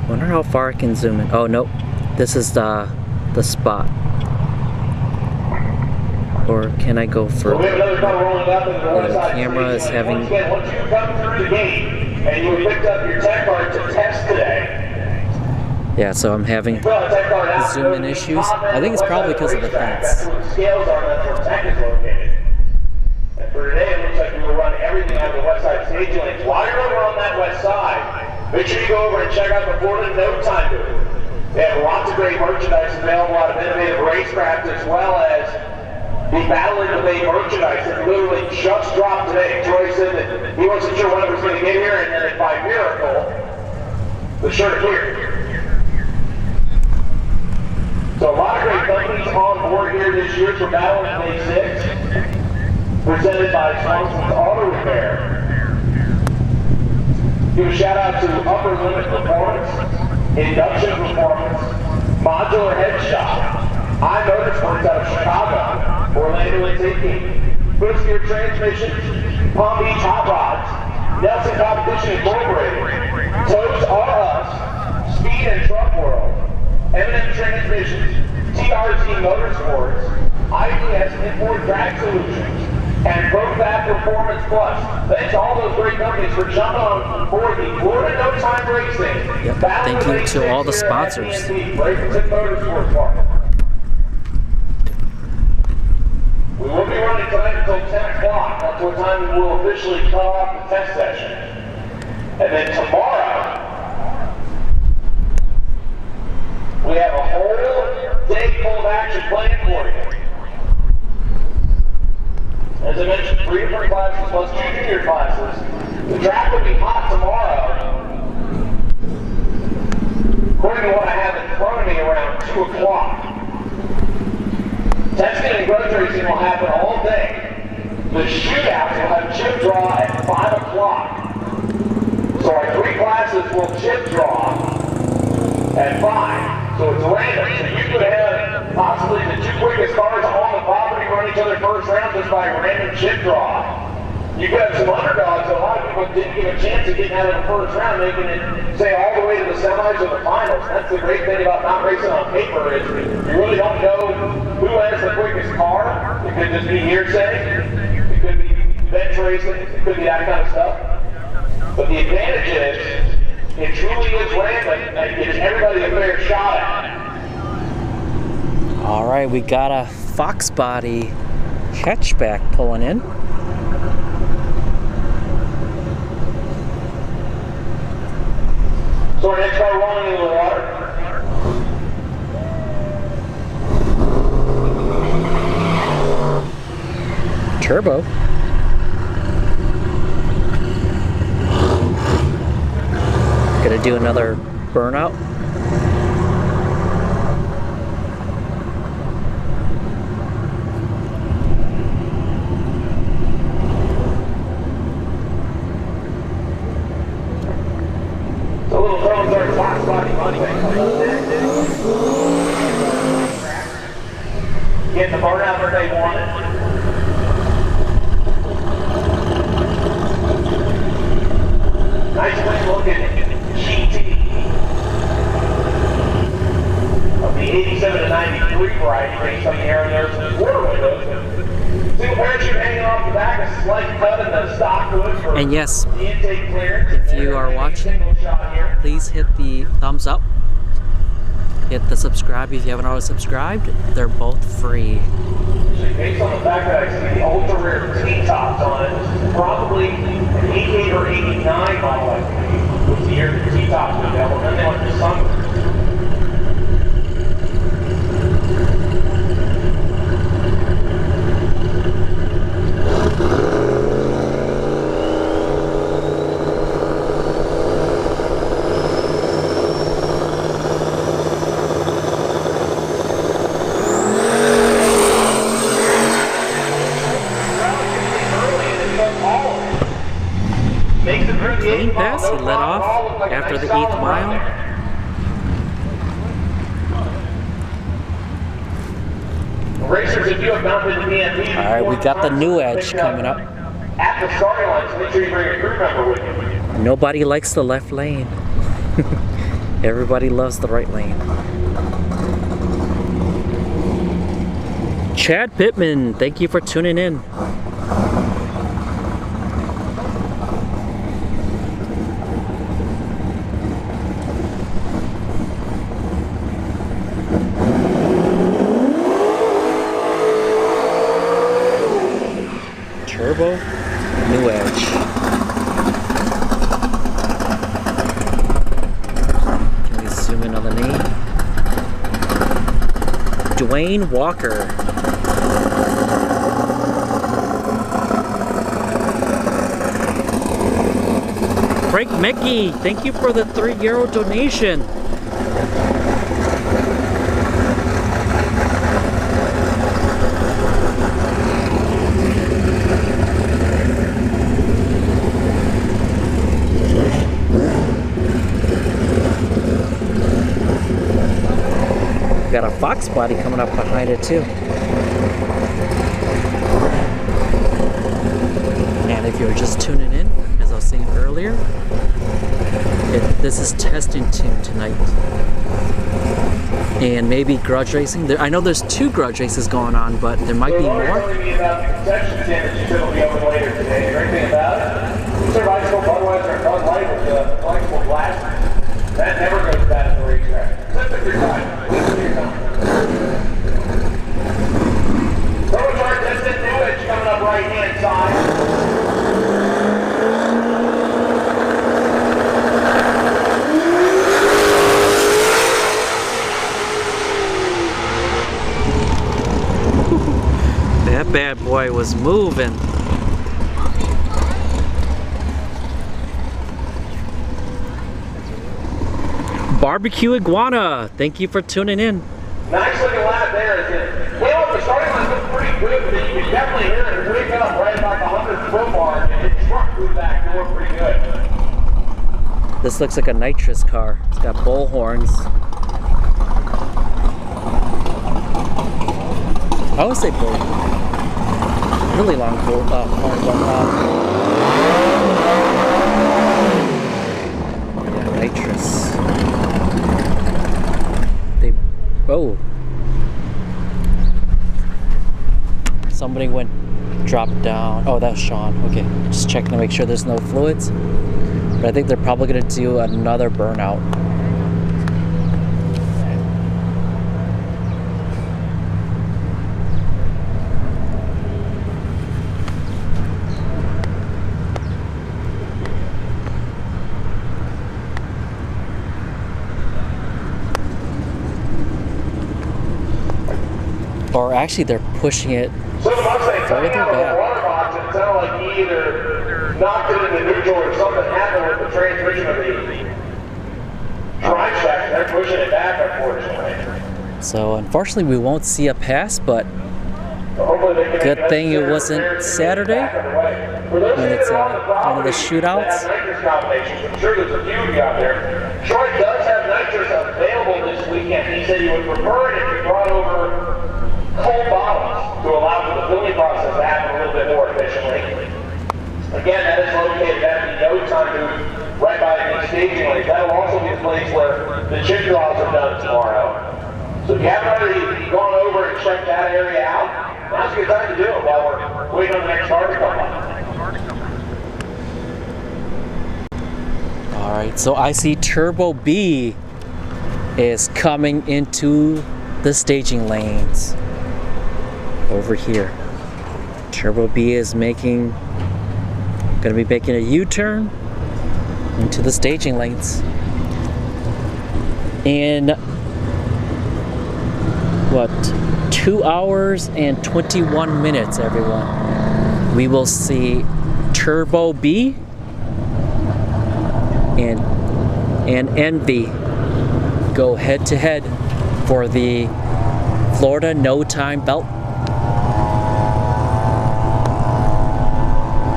Wonder how far I can zoom in. Oh nope, this is the spot. Or can I go further? Yeah, the camera is having. Once you come through the gate and you picked up your tech card to test today. Yeah, so I'm having zoom in issues. I think it's probably because of the fence. That's where the scales are, that's where tech is located. And for today, it looks like we will run everything on the west side staging lanes. While you're over on that west side, make sure you go over and check out the Florida No Time booth. They have lots of great merchandise available, a lot of innovative racecraft, as well as the Battle in the Bay merchandise that literally just dropped today. Troy said that he wasn't sure when it was going to get here, and then by miracle, the shirt here. So a lot of great companies on board here this year for Battle in Bay 6, presented by Swanson's Auto Repair. Give a shout out to Upper Limit Performance, Induction Performance, Modular Head Shop, iMotorsports out of Chicago, Orlando and Safety, First Gear Transmissions, Palm Beach Hot Rods, Nelson Competition Incorporated, Toes R Us, Speed and Truck World, M&M Transmissions, TRZ Motorsports, IDS Import Drag Solutions, and ProFab Performance Plus. Thanks to all those great companies for jumping on board the Florida No Time Racing. Yep, thank you to all the sponsors. Bradenton Motorsports Park. We will be running tonight until 10 o'clock. That's what time we will officially cut off the test session. And then tomorrow, we have a whole day full of action planned for you. As I mentioned, 3 different classes plus 2 junior classes. The track will be hot tomorrow. According to what I have in front of me, around 2 o'clock. Testing and grudge racing will happen all day. The shootouts will have chip draw at 5 o'clock. So our 3 classes will chip draw at 5. So it's random. So you could have possibly the 2 quickest cars on the property run each other first round. just by random chip draw. You got some underdogs, a lot of people didn't give a chance of getting out of the first round, making it, say, all the way to the semis or the finals. That's the great thing about not racing on paper is you really don't know who has the quickest car. It could just be hearsay. It could be bench racing. It could be that kind of stuff. But the advantage is, it truly is random and it gives everybody a fair shot at it. All right, we got a Fox body hatchback pulling in. So our next car rolling into the water. Turbo. Gonna do another burnout. The little drones are Fox body getting the burnout that they wanted. Nice clean looking GT of the 87 to 93 variety, based on the air and there's quarter windows. Single parachute hanging off the back, a slight cut in the stock wood for And yes, the intake clearance. if you are watching, please hit the thumbs up. Hit the subscribe if you haven't already subscribed. They're both free. Based on the fact that I see the ultra rare T-tops on it, this is probably an 88 or 89 model, I believe, was the year the T-tops were developed, and then they went to sun. Clean pass, he let off after the 8th mile. Racers, if you have not been to BMP, All right, we got the new edge coming up. at the starting line, so make sure you bring a crew member with you. Nobody likes the left lane. Everybody loves the right lane. Chad Pittman, thank you for tuning in. Turbo, new edge. Can we zoom in on the name? Dwayne Walker. Frank Mickey, thank you for the €3 donation. Got a Fox body coming up behind it too. And if you're just tuning in, as I was saying earlier, this is testing tune tonight. And maybe grudge racing. I know there's 2 grudge races going on, but there might be more. Telling me about the concession stand that you said will be open later today. Is there anything about it? It's a Riceboro Budweiser and Bud Light with the flexible glass. That never goes bad at the racetrack. Except if you're time. Except if you're time. Turbocharged, that's that new edge coming up right hand side. That bad boy was moving. Barbecue Iguana, thank you for tuning in. Nice looking lap there. Well, the starting line looks pretty good, but you can definitely hear it wake up right about the 100-foot mark, and it struck through the back door pretty good. This looks like a nitrous car. It's got bull horns. I would say bull. really long horn, but yeah, nitrous. Oh, somebody dropped down. Oh, that's Sean. Okay, just checking to make sure there's no fluids. But I think they're probably gonna do another burnout. Or actually, they're pushing it further back. Water box, it sounded like he either knocked it into neutral or something happened with the transmission of the drive shaft. They're pushing it back, unfortunately. So unfortunately, we won't see a pass, but good thing it wasn't Saturday when it's one of the shootouts. I'm sure there's a few out there. Troy does have nitrous available this weekend. He said he would prefer it if he brought over cold bottles to allow for the filling process to happen a little bit more efficiently. Again, that is located at the no time booth right by the staging lanes. That will also be a place where the chip draws are done tomorrow. So if you haven't already gone over and checked that area out, now's a good time to do it while we're waiting on the next car to come by. Alright, so I see Turbo B is coming into the staging lanes. Over here. Turbo B is gonna be making a U-turn into the staging lanes. In what, 2 hours and 21 minutes, everyone, we will see Turbo B and Envy go head to head for the Florida No Time belt.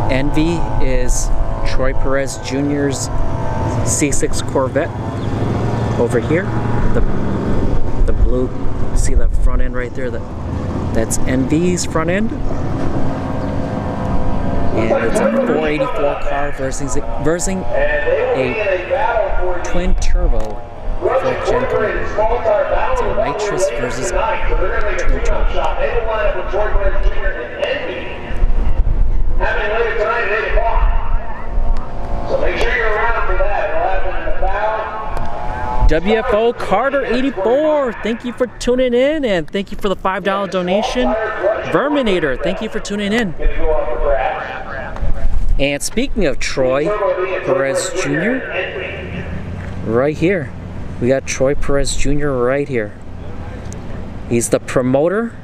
Envy is Troy Perez Jr.'s C6 Corvette over here. The blue, see the front end right there? That's Envy's front end. And it's a 484 car versus a twin turbo fourth gen car. So nitrous versus twin turbo. Happening later tonight at 8 o'clock. So make sure you're around for that. It'll happen in about WFO Carter 84, thank you for tuning in, and thank you for the $5 donation. Verminator, thank you for tuning in. And speaking of Troy Perez Jr., right here, we got Troy Perez Jr. right here. He's the promoter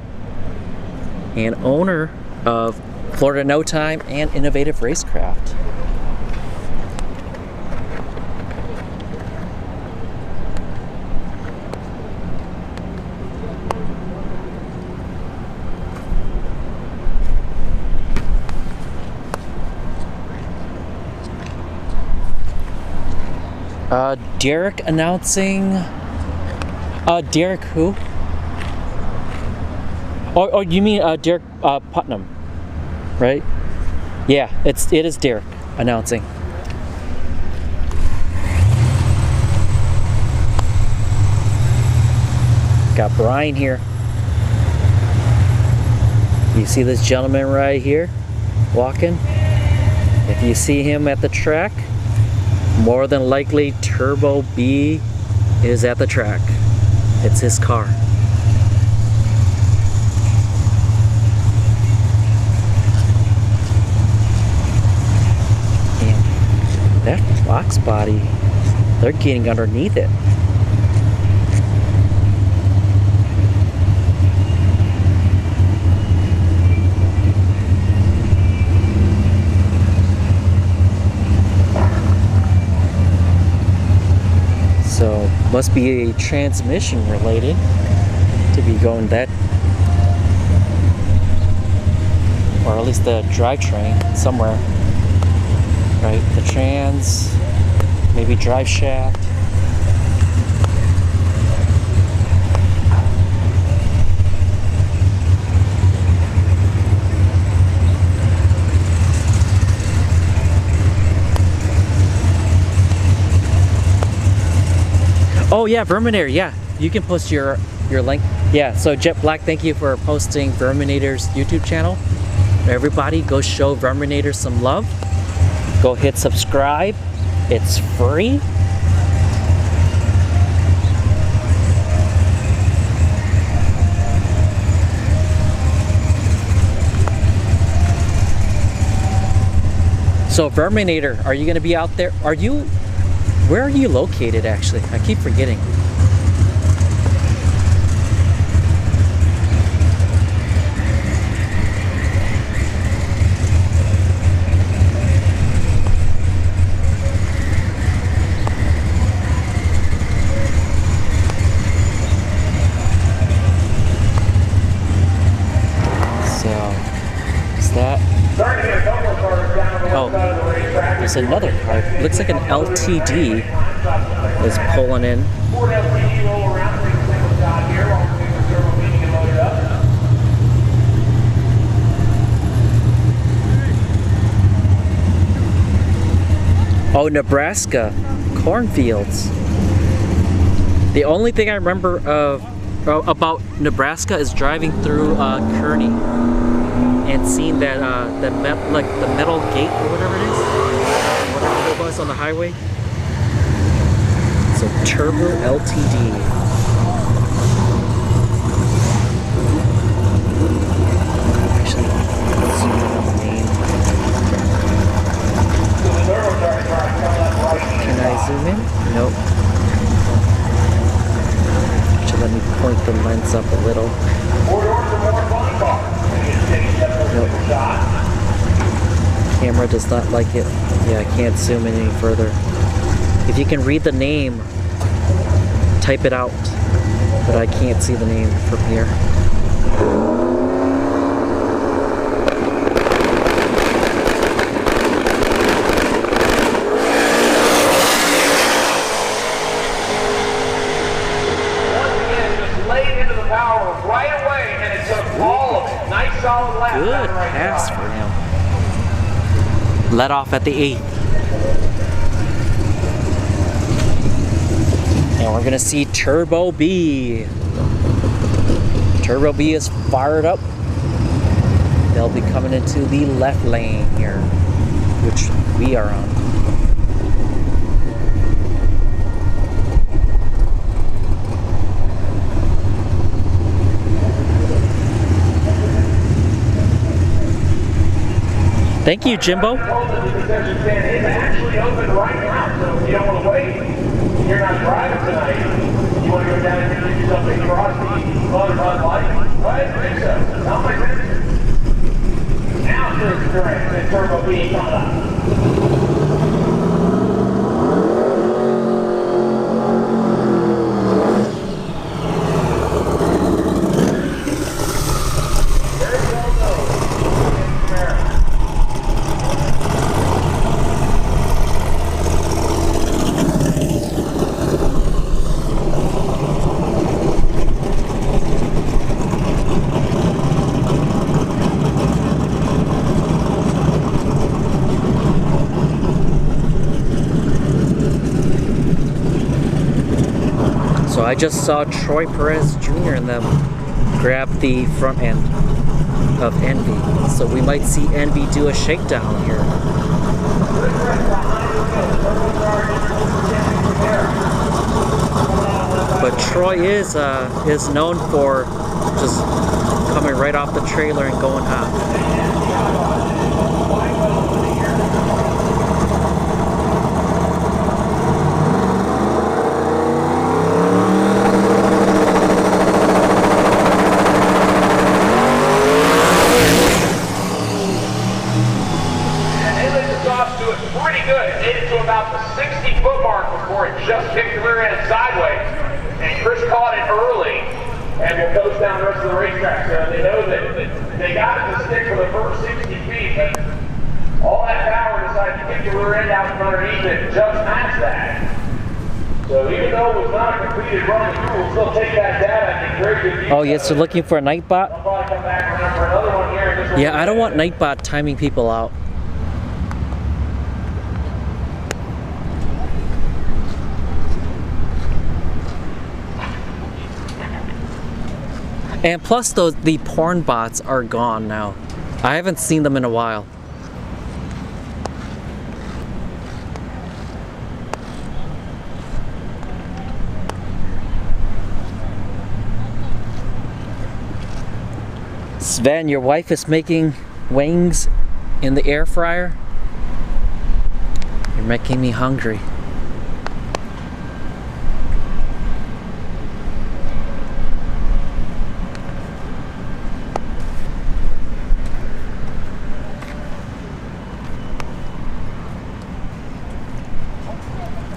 and owner of Florida No Time and Innovative Racecraft. Derek announcing. Derek who? Oh, you mean Derek Putnam, right? Yeah, it is Derek announcing. Got Brian here. You see this gentleman right here walking? If you see him at the track, more than likely Turbo B is at the track. It's his car. And that box body, they're getting underneath it. So must be a transmission related to be going that, or at least the drivetrain somewhere, right? The trans, maybe drive shaft. Oh yeah, Verminator. Yeah, you can post your link. Yeah. So Jet Black, thank you for posting Verminator's YouTube channel. Everybody, go show Verminator some love. Go hit subscribe. It's free. So Verminator, are you going to be out there? Where are you located actually? I keep forgetting. So, is that? Oh, there's another car. Looks like an LTD is pulling in. Oh, Nebraska cornfields. The only thing I remember about Nebraska is driving through Kearney and seeing that the metal gate or whatever it is, whatever it was on the highway. So Turbo LTD. Actually, let's zoom in on the name. Can I zoom in? Nope. Actually, let me point the lens up a little. Nope. Camera does not like it. Yeah, I can't zoom in any further. If you can read the name, type it out. But I can't see the name from here. Good pass for him. Let off at the 8th. And we're gonna see Turbo B. Turbo B is fired up. They'll be coming into the left lane here, which we are on. Thank you, Jimbo. It's actually open right now, so if you don't want to wait, you're not driving tonight, you want to go down and do something across the Bud Light, right? I think so. Not my business. Now it's correct, and Turbo B coming up. So I just saw Troy Perez Jr. and them grab the front end of Envy. So we might see Envy do a shakedown here. But Troy is known for just coming right off the trailer and going hot. About the 60-foot mark before it just kicked the rear end sideways. And Chris caught it early and will coast down the rest of the racetrack. So they know that they got it to stick for the first 60 feet, but all that power decided to kick the rear end out from underneath it and just matched that. So even though it was not a completed run, we'll still take that data and get very good view. Oh yes, so looking for a Nightbot? I'll probably come back around for another one here. Yeah, I don't want Nightbot timing people out. And plus, the porn bots are gone now. I haven't seen them in a while. Sven, your wife is making wings in the air fryer. You're making me hungry.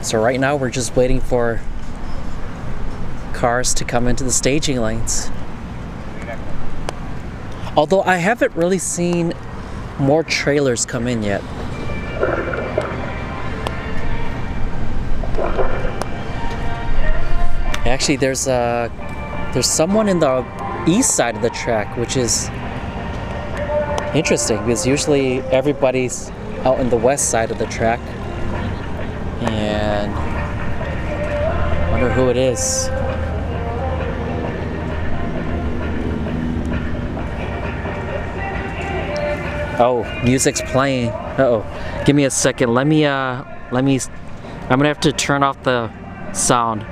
So right now we're just waiting for cars to come into the staging lanes. Although I haven't really seen more trailers come in yet. Actually, there's someone in the east side of the track, which is interesting because usually everybody's out in the west side of the track. And I wonder who it is. Oh, music's playing. Uh-oh. Give me a second. I'm gonna have to turn off the sound.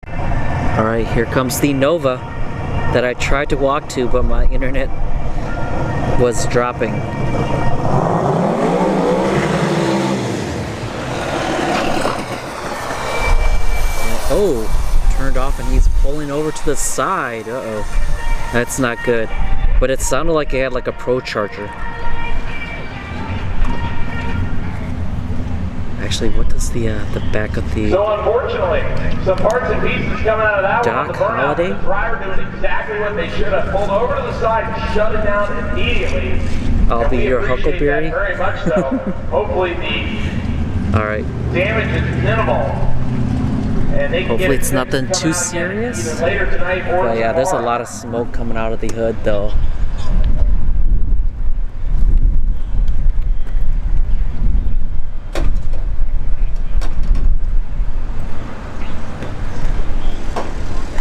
Alright, here comes the Nova that I tried to walk to, but my internet was dropping. Oh, turned off and he's pulling over to the side. Uh-oh. That's not good. But it sounded like it had like a Pro Charger. Actually, what does the back of the... So unfortunately, some parts and pieces coming out of that one. Doc Holiday? The driver doing exactly what they should have. Pulled over to the side and shut it down immediately. I'll be your Huckleberry. Very much so. Hopefully the Alright. damage is minimal. And they can Hopefully get it's it nothing come too out again serious. either later tonight or But yeah, there's a tomorrow. lot of smoke coming out of the hood though.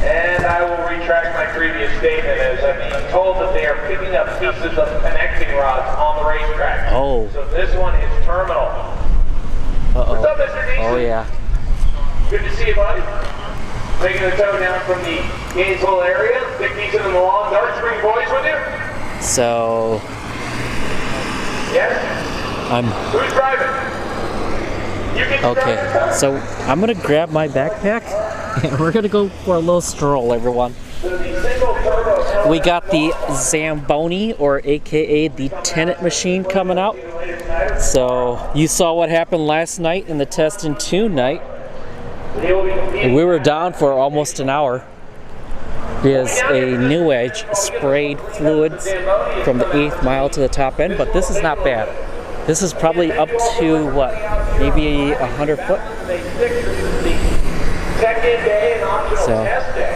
And I will retract my previous statement as I'm being told that they are picking up pieces of connecting rods on the racetrack. Oh. So this one is terminal. Uh-oh. What's up, Mr. Deason? Oh yeah. Good to see you, buddy. Making the tow down from the Gainesville area. Dick Deason and the Long Darts. Bring your boys with you? So Yes? I'm Who's driving? You get to drive okay. this car? So I'm gonna grab my backpack and we're gonna go for a little stroll, everyone. So the single turbo We got the Zamboni, or AKA the Tenet machine, coming out. So you saw what happened last night in the Test and Tune night. We were down for almost an hour because a New Edge sprayed fluids from the 8th mile to the top end, but this is not bad. This is probably up to what, maybe 100 foot? Second day and optional So, test day.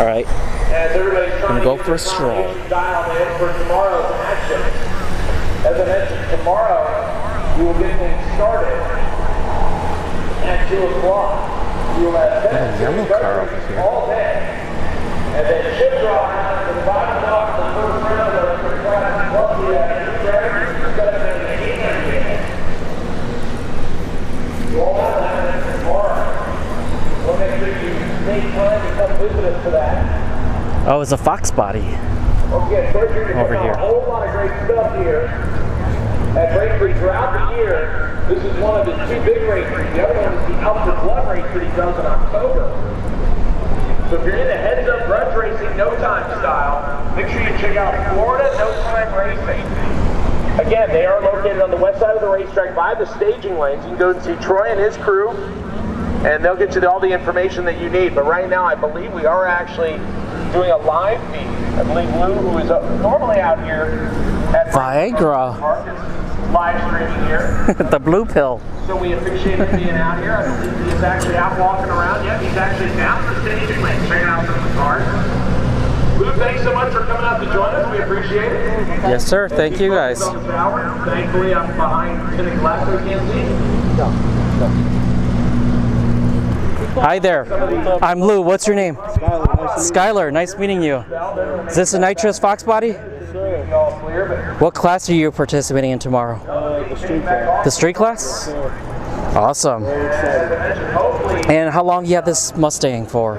all right, As everybody's trying gonna go to for a get their stroll. combinations dialed in for tomorrow's action. As I mentioned, tomorrow we will get things started at 2 o'clock. We will have a yellow car over here. all day. And then ship drive to the bottom off the first round of the class plus the drivers set up in the heat. You all have that tomorrow. We'll make sure you stay anytime to come visit us for that. Oh, it's a Fox body. Okay, so you're Over doing here. a whole lot of great stuff here at Racebridge throughout the year. This is one of his two big races. The other one is the Alpha Club race that he does in October. So if you're into heads-up grudge racing, no time style, make sure you check out Florida No Time Racing. Again, they are located on the west side of the racetrack by the staging lanes. You can go and see Troy and his crew, and they'll get you all the information that you need. But right now, I believe we are actually doing a live feed. I believe Lou, who is normally out here at Viagra. Park, is live streaming here. The blue pill. So we appreciate him being out here. I believe he is actually out walking around. Yep, he's actually down the staging lane, checking out some of the cars. Lou, thanks so much for coming out to join us. We appreciate it. Yes, sir. Thank you, guys. Thankfully, I'm behind tinted glass so you can't see. Hi there. I'm Lou. What's your name? Skylar. Nice meeting you. Is this a nitrous Fox body? What class are you participating in tomorrow? The street class. The street class? Awesome. Very excited. And how long you have this Mustang for?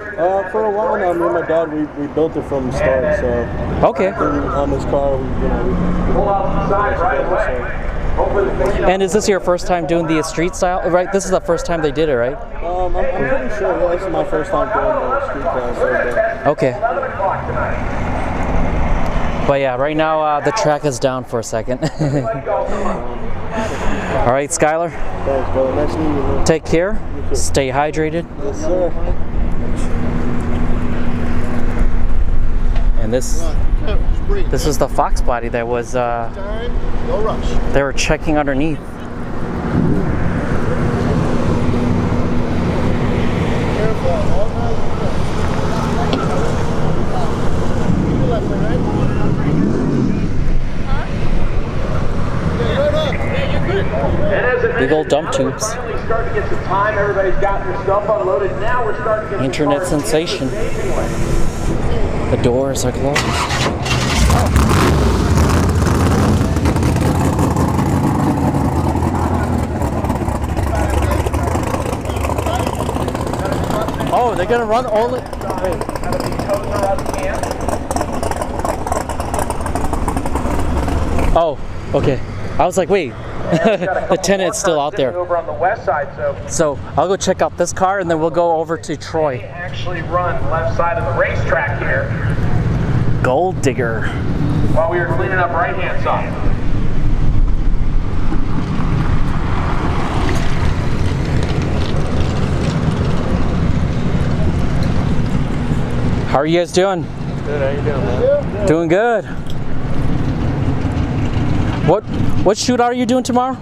For a while now, me and my dad, we built it from the start, so Okay. on this car, we Pull out the side right away. Hopefully the thing And is this your first time doing the street style? Right, this is the first time they did it, right? I'm pretty sure this is my first time doing the street class. Okay. 11 o'clock tonight. But yeah, right now the track is down for a second. All right, Skylar, Thanks, brother. Nice meeting you, man. take care. Stay hydrated. Yes, sir. And this is the Fox body that was they were checking underneath. Big old dump tubes. Finally starting to get some time. Everybody's got their stuff unloaded. Now we're starting to get Internet sensation. The doors are closed. Oh, they're gonna run all the. Oh, okay. I was like, wait. The tenant's still out there. Over on the west side, So I'll go check out this car and then we'll go over to Troy. actually run left side of the racetrack here Gold digger. while we were cleaning up right hand side. How are you guys doing? Good, how you doing, man? Doing good. What shootout are you doing tomorrow?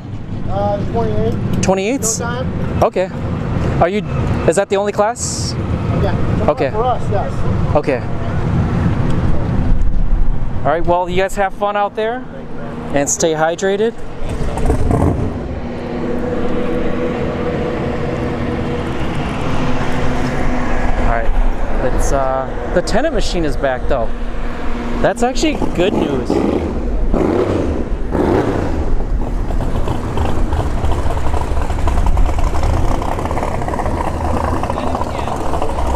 28. 28s? Time? Okay. Is that the only class? Yeah. Okay. For us, yes. Okay. All right, well, you guys have fun out there and stay hydrated. All right. The tenant machine is back though. That's actually good news.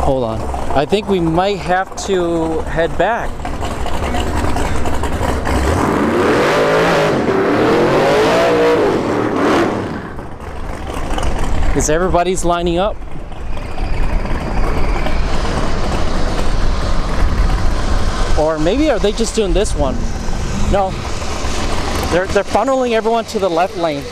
Hold on. I think we might have to head back. Is everybody's lining up? Or maybe are they just doing this one? No. They're funneling everyone to the left lane.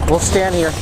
We'll stand here.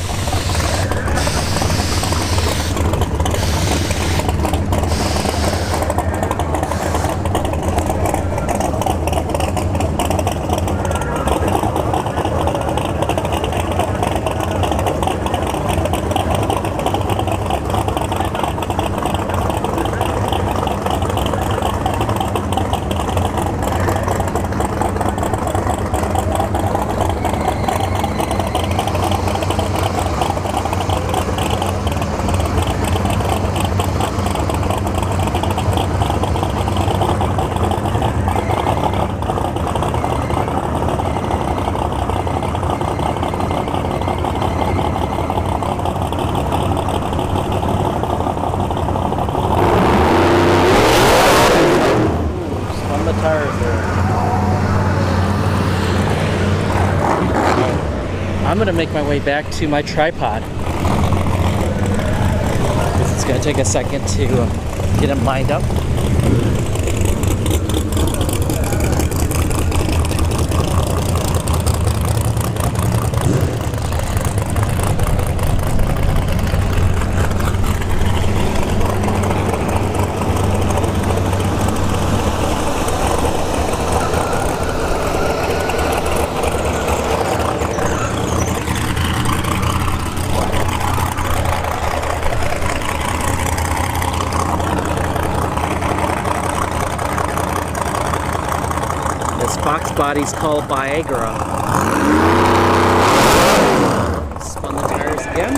I'm gonna make my way back to my tripod. It's gonna take a second to get them lined up. This box body's called Viagra. Spun the tires again.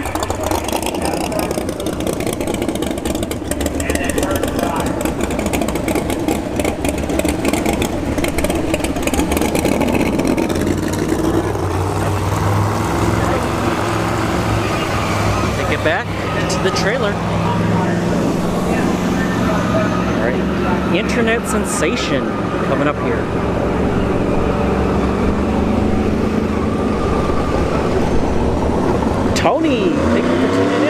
Take it back to the trailer. Alright, internet sensation coming up here. Tony, thank you for tuning in.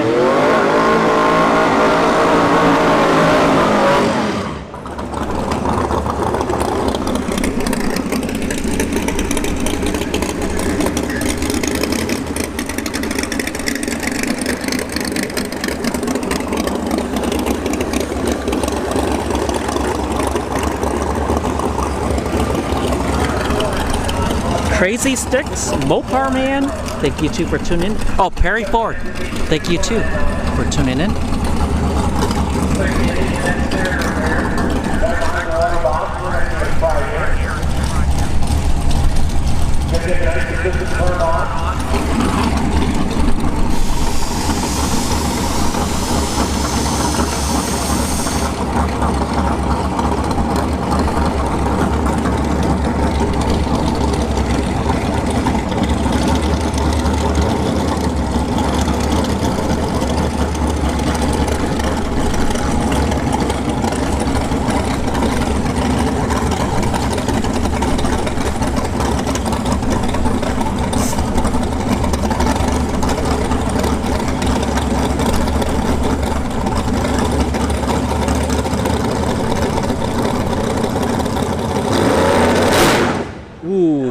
Crazy Sticks, Mopar Man, thank you too for tuning in. Oh, Perry Ford, thank you too for tuning in.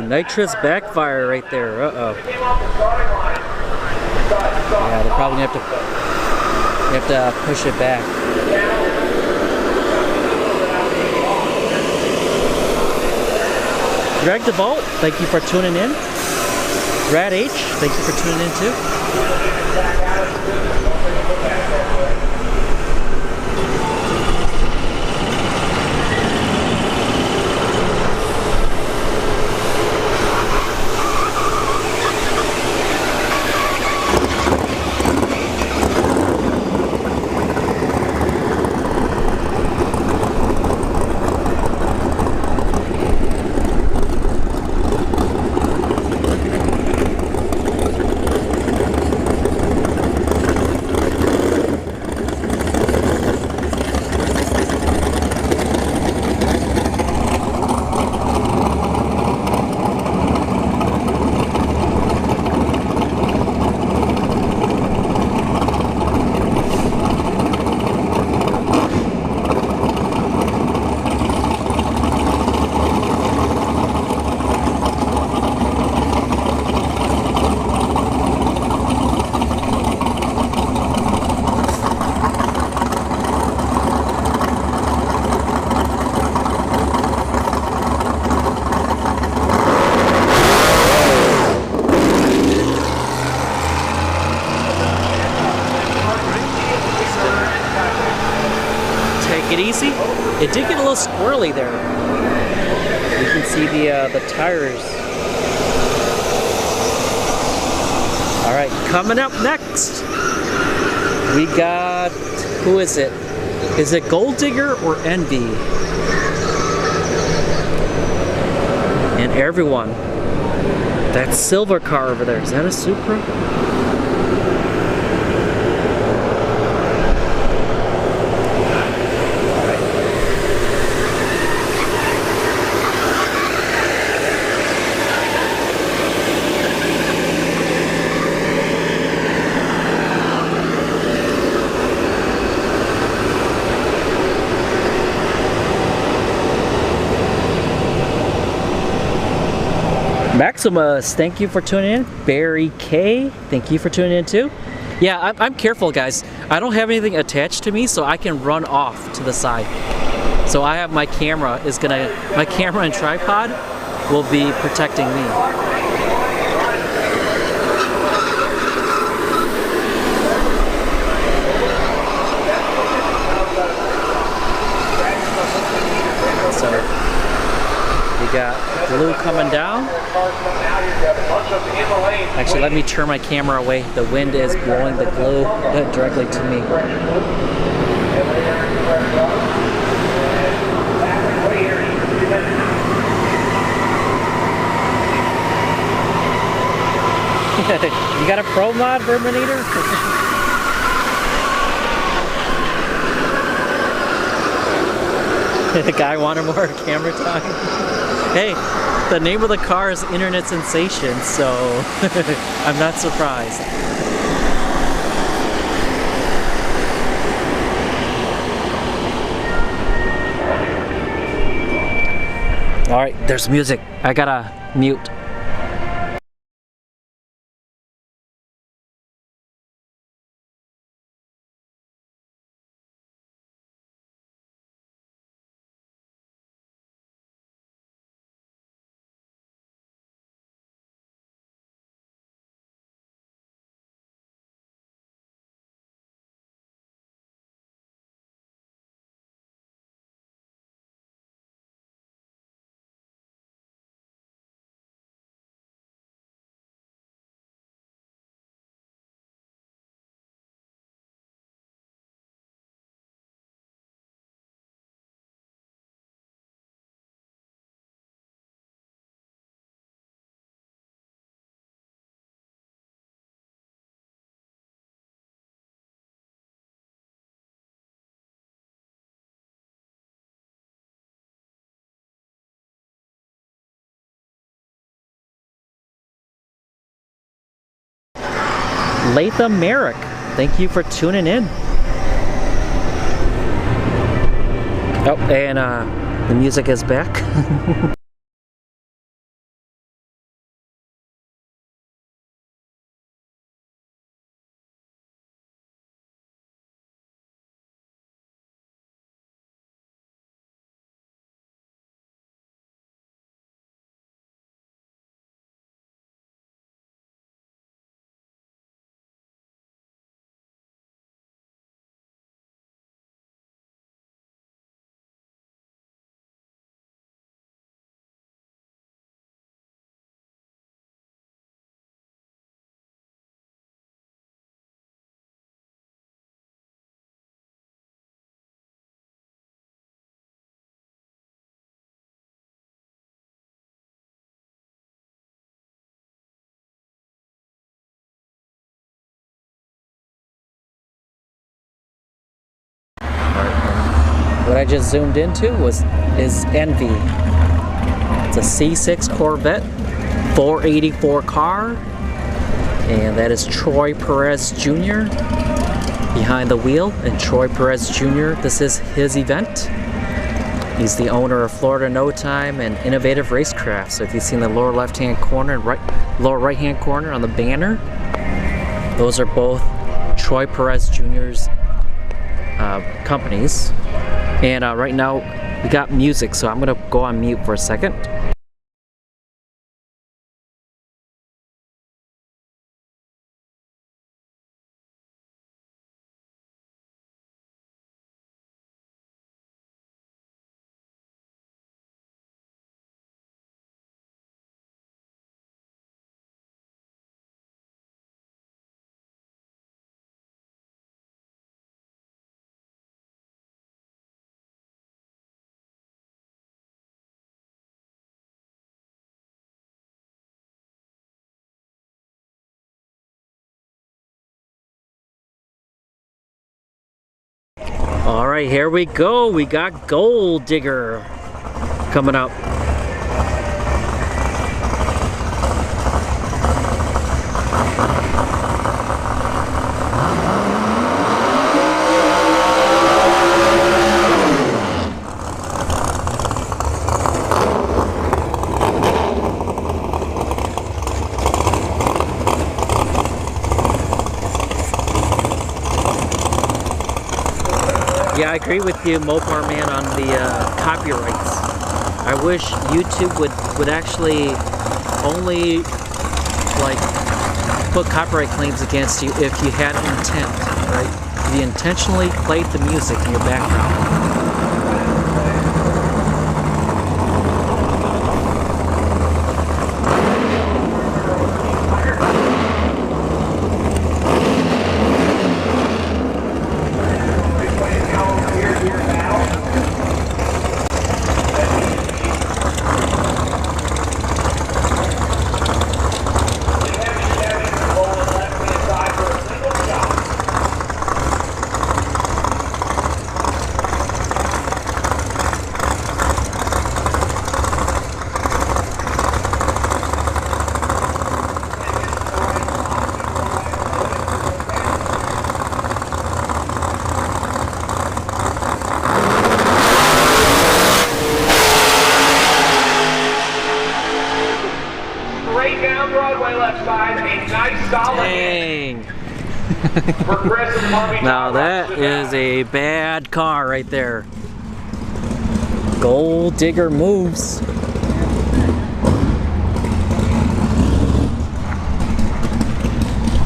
Nitrous backfire right there. Uh-oh. Yeah, they're probably gonna have to push it back. Greg DeVault, thank you for tuning in. Rad H, thank you for tuning in too. Take it easy. It did get a little squirrely there. You can see the tires. All right, coming up next, we got, who is it? Is it Gold Digger or Envy? And everyone, that silver car over there, is that a Supra? Maximus, thank you for tuning in. Barry K, thank you for tuning in too. Yeah, I'm careful, guys. I don't have anything attached to me, so I can run off to the side. So I have my camera and tripod will be protecting me. So we got glue coming down. Actually, let me turn my camera away. The wind is blowing the glue directly to me. You got a pro mod, Verminator? The guy wanted more camera time. Hey, the name of the car is Internet Sensation, so I'm not surprised. All right, there's music. I gotta mute. Latham Merrick, thank you for tuning in. Oh, and the music is back. What I just zoomed into is Envy. It's a C6 Corvette, 484 car, and that is Troy Perez Jr. behind the wheel. And Troy Perez Jr., this is his event. He's the owner of Florida No Time and Innovative Racecraft. So if you've seen the lower left-hand corner and lower right-hand corner on the banner, those are both Troy Perez Jr.'s companies. And right now we got music, so I'm gonna go on mute for a second. All right, here we go. We got Gold Digger coming up. Yeah, I agree with you, Mopar Man, on the copyrights. I wish YouTube would actually only like put copyright claims against you if you had intent, right? If you intentionally played the music in your background. Straight down Broadway left side, a nice solid Dang. progressive Harvey. Now that is a bad car right there. Gold Digger moves.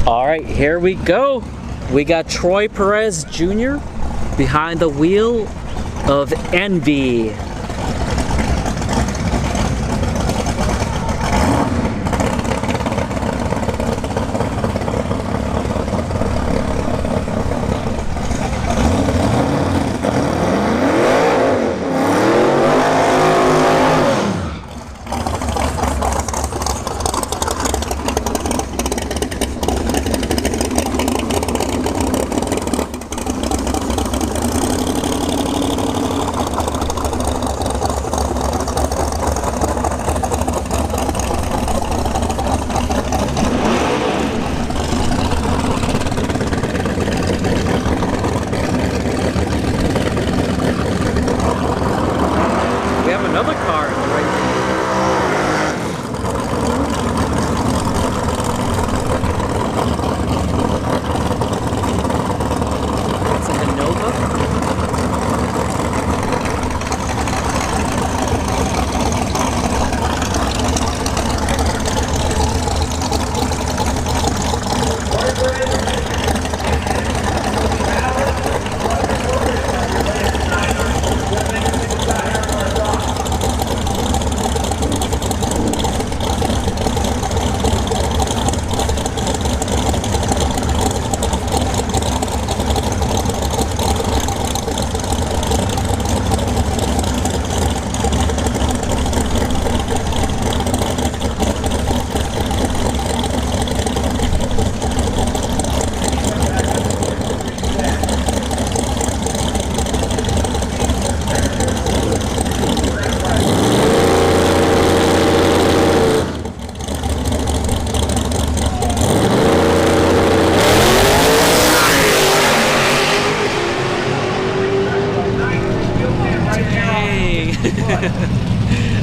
All right, here we go. We got Troy Perez Jr. behind the wheel of Envy. Another car in the right lane. It's in the Nova.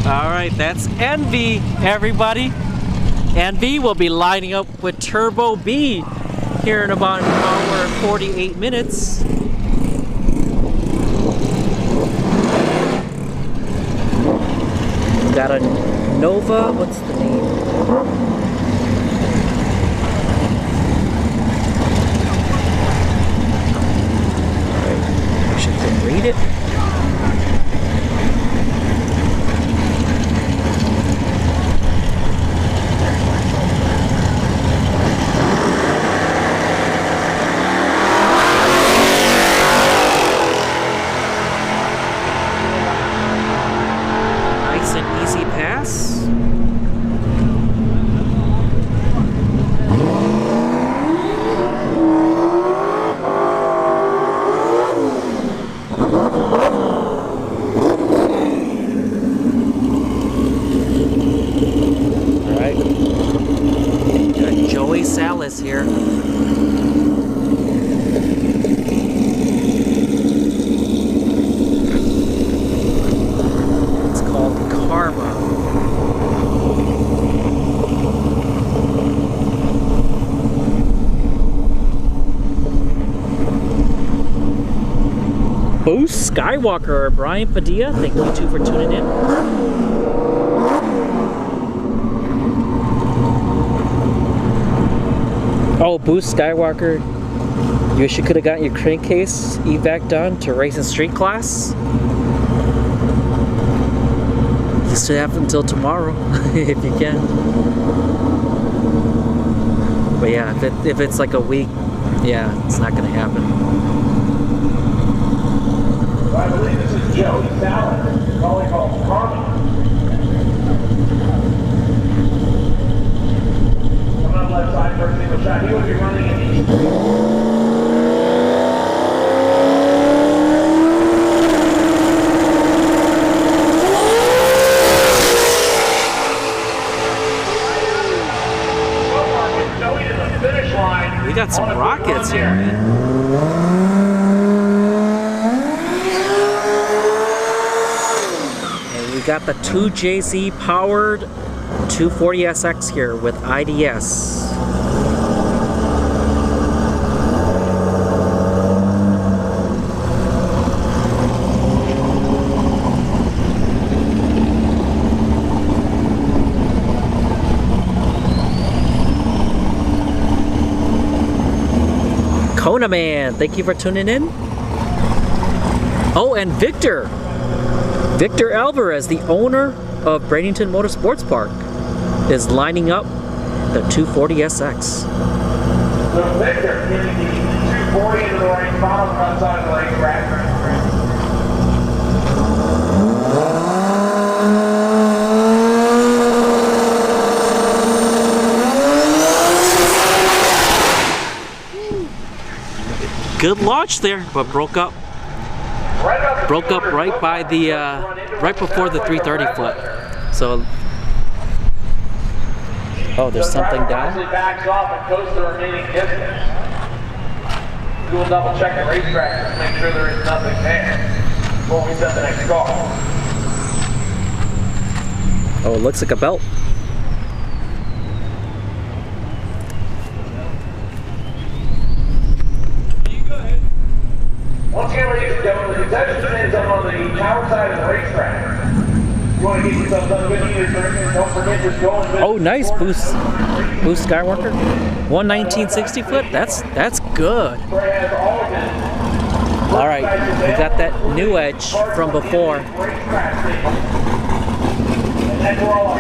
All right, that's Envy, everybody. Envy will be lining up with Turbo B here in about an hour and 48 minutes. Got a Nova, what's the name? Alright, I should read it. Nice and easy pass. Salas here. It's called Karma. Boost Skywalker, Brian Padilla, thank you too for tuning in. Oh, Boost Skywalker, you wish you could have gotten your crankcase evac done to race and street class. You still have until tomorrow if you can. But yeah, if it's like a week, yeah, it's not gonna happen. I believe this is Joey Salad, calling called Carmen. Coming on left side for a single shot. He will be running in each. We got some rockets here, man. And we got the 2JZ powered 240SX here with IDS. Kona Man, thank you for tuning in. Oh, and Victor Alvarez, the owner of Bradenton Motorsports Park, is lining up the 240SX. So Victor getting the 240 into the race, bottom front side of the racetrack. Good launch there, but broke up right by the right before the 330 foot. So, oh, there's something down. Backs off and goes the remaining distance. We will double check the racetrack to make sure there is nothing there before we set the next car. Oh, it looks like a belt. Once again, ladies and gentlemen, the concession stand is up on the tower side of the racetrack. You want to keep yourself done with you, don't forget to go and Oh, nice Boost Skywalker. 11960 foot. That's good. All right, we got that new edge from before. And we're all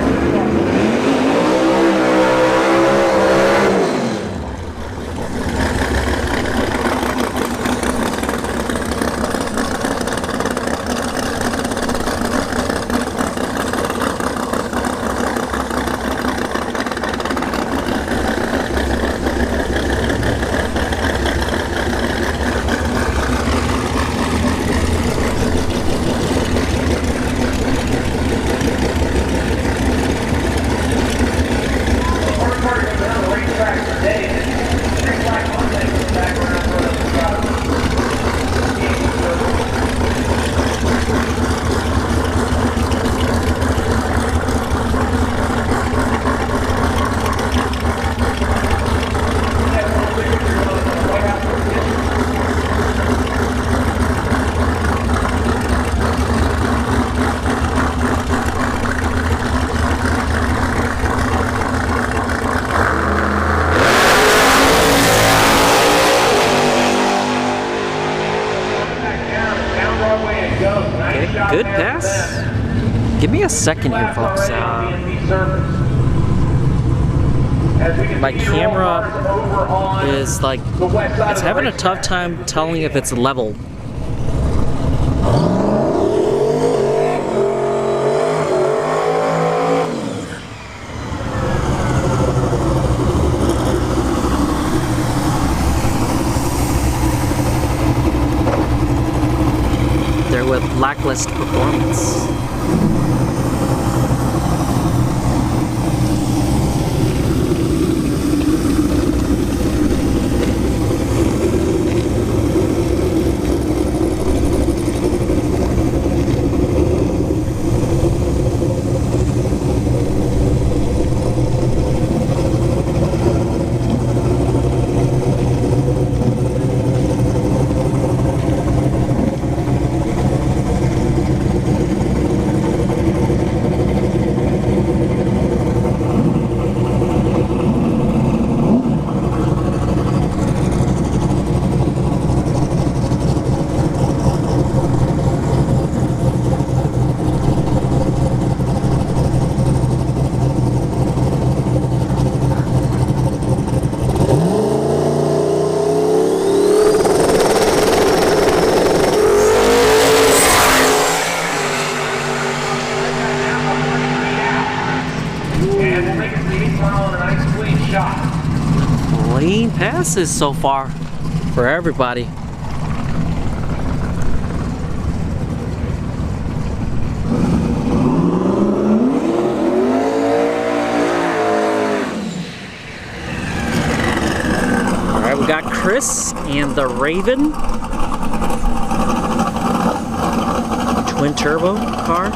Good pass. Give me a second here, folks. My camera is like, it's having a tough time telling if it's level. They're with lackluster performance. clean passes so far for everybody. Alright, we got Chris and the Raven. Twin turbo car.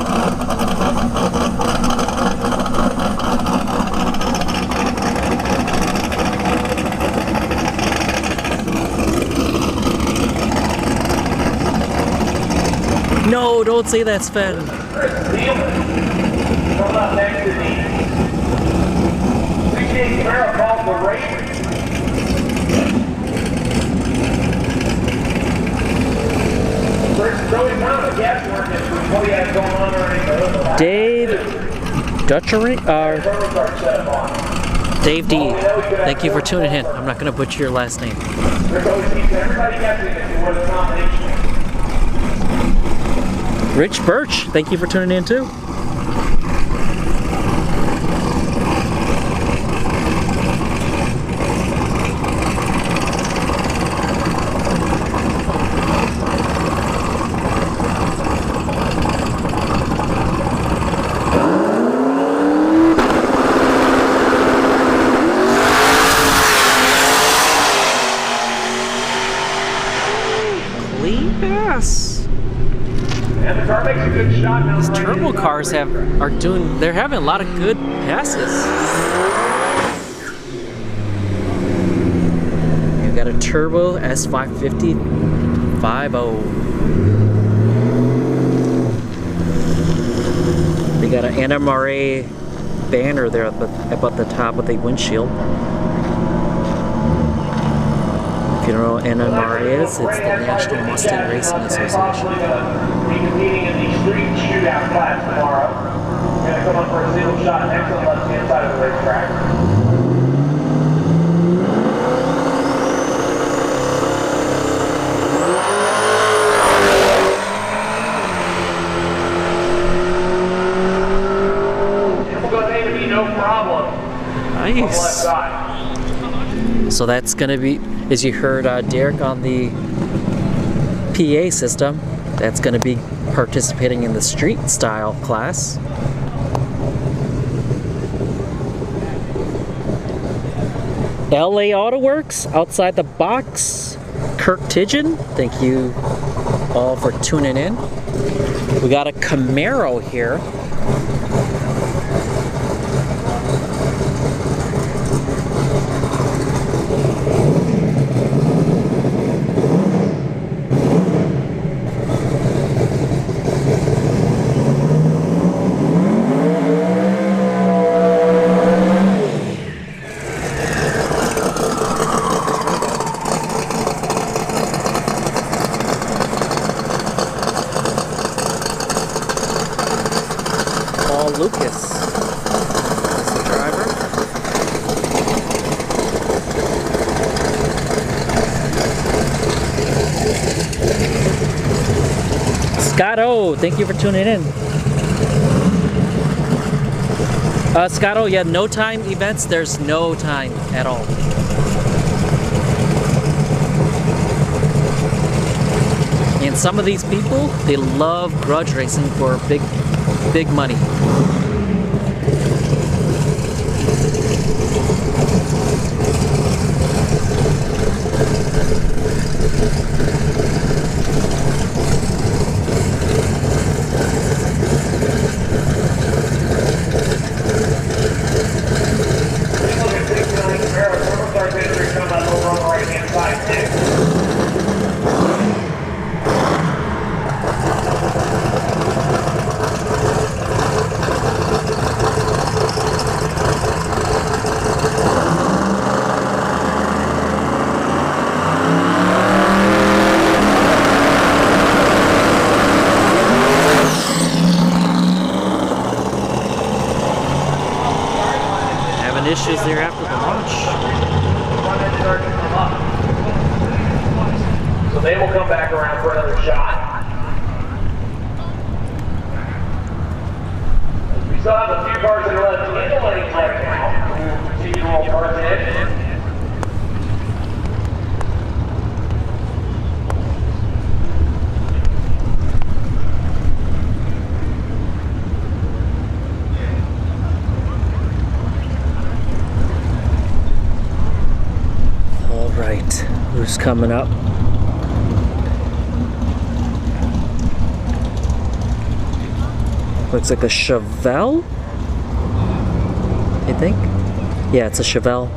No, don't say that, Sven. Come up next to me. 68 Carol called the Raven. Dave Dutchery, Dave D. Thank you for tuning in. I'm not going to butcher your last name. Rich Birch, thank you for tuning in too. Clean pass. And the car makes a good shot now. These turbo cars they're having a lot of good passes. We've got a turbo S550 5.0. We got an NMRA banner there about the top of the windshield. If you don't know what NMRA is, it's the National Mustang Racing Association. Be competing in the street shootout class tomorrow. We're going to come up for a single shot next on the left-hand side of the racetrack. And we're going to be no problem on the left Nice. side. So that's going to be, as you heard Derek on the PA system, that's going to be participating in the street style class. LA Auto Works outside the box. Kirk Tidgeon, thank you all for tuning in. We got a Camaro here. Lucas is the driver. Scott O, thank you for tuning in. Scott O, yeah, no time events, there's no time at all. And some of these people, they love grudge racing for big money. Issues there after the launch. So they will come back around for another shot. We still have a few cars that are left in the lanes right now. Continue to roll cars in. right, who's coming up? Looks like a Chevelle, I think. Yeah, it's a Chevelle.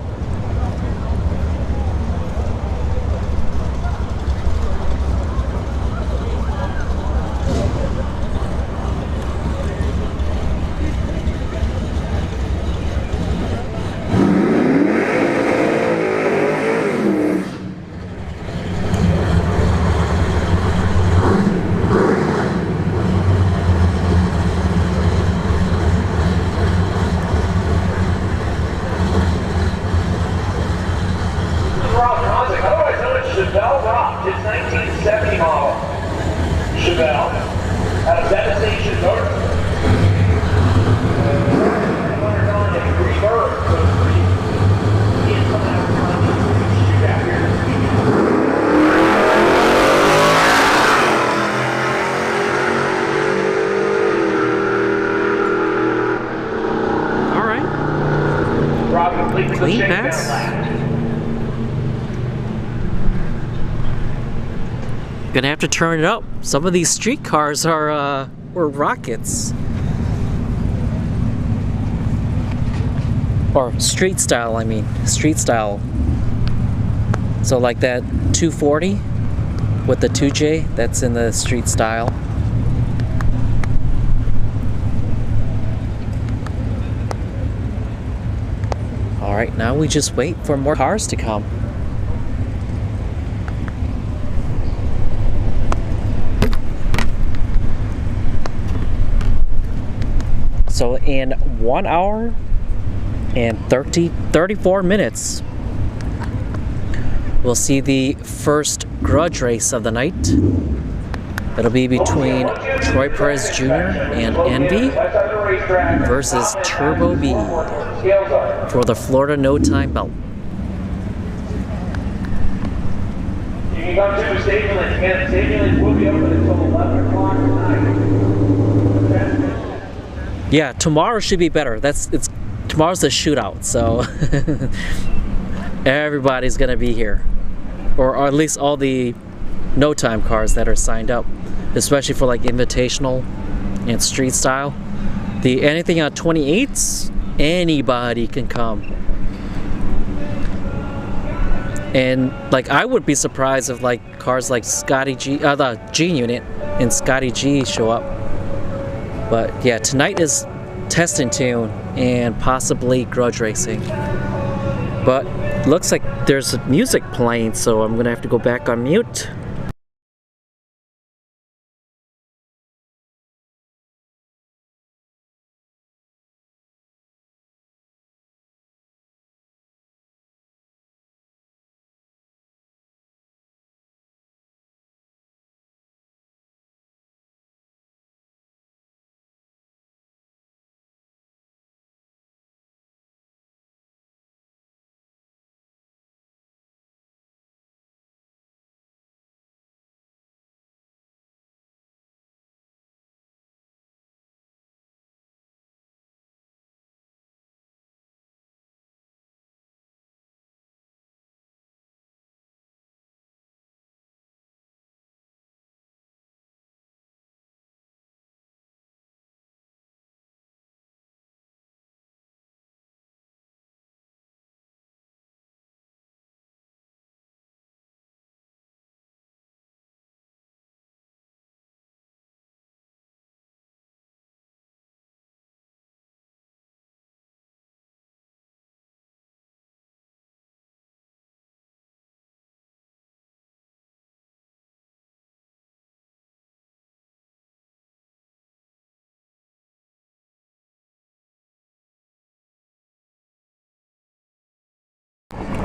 Chevelle Rock, it's 1970 model. Chevelle, out of Devastation Motors. All right. Clean pass. Gonna have to turn it up. Some of these street cars are were rockets. Or street style, I mean. Street style. So like that 240 with the 2J, that's in the street style. Alright, now we just wait for more cars to come. So in 1 hour and 34 minutes, we'll see the first grudge race of the night. It'll be between Troy Perez Jr. and Envy versus Turbo B for the Florida No Time belt. You can come to Stadium Lane. Stadium Lane will be open until 11 o'clock tonight. Yeah, tomorrow should be better. Tomorrow's the shootout, so everybody's gonna be here, or at least all the no time cars that are signed up, especially for like invitational and street style. Anything on 28s, anybody can come. And like I would be surprised if like cars like Scotty G, the G Unit and Scotty G show up. But yeah, tonight is test and tune and possibly grudge racing. But looks like there's music playing, so I'm gonna have to go back on mute.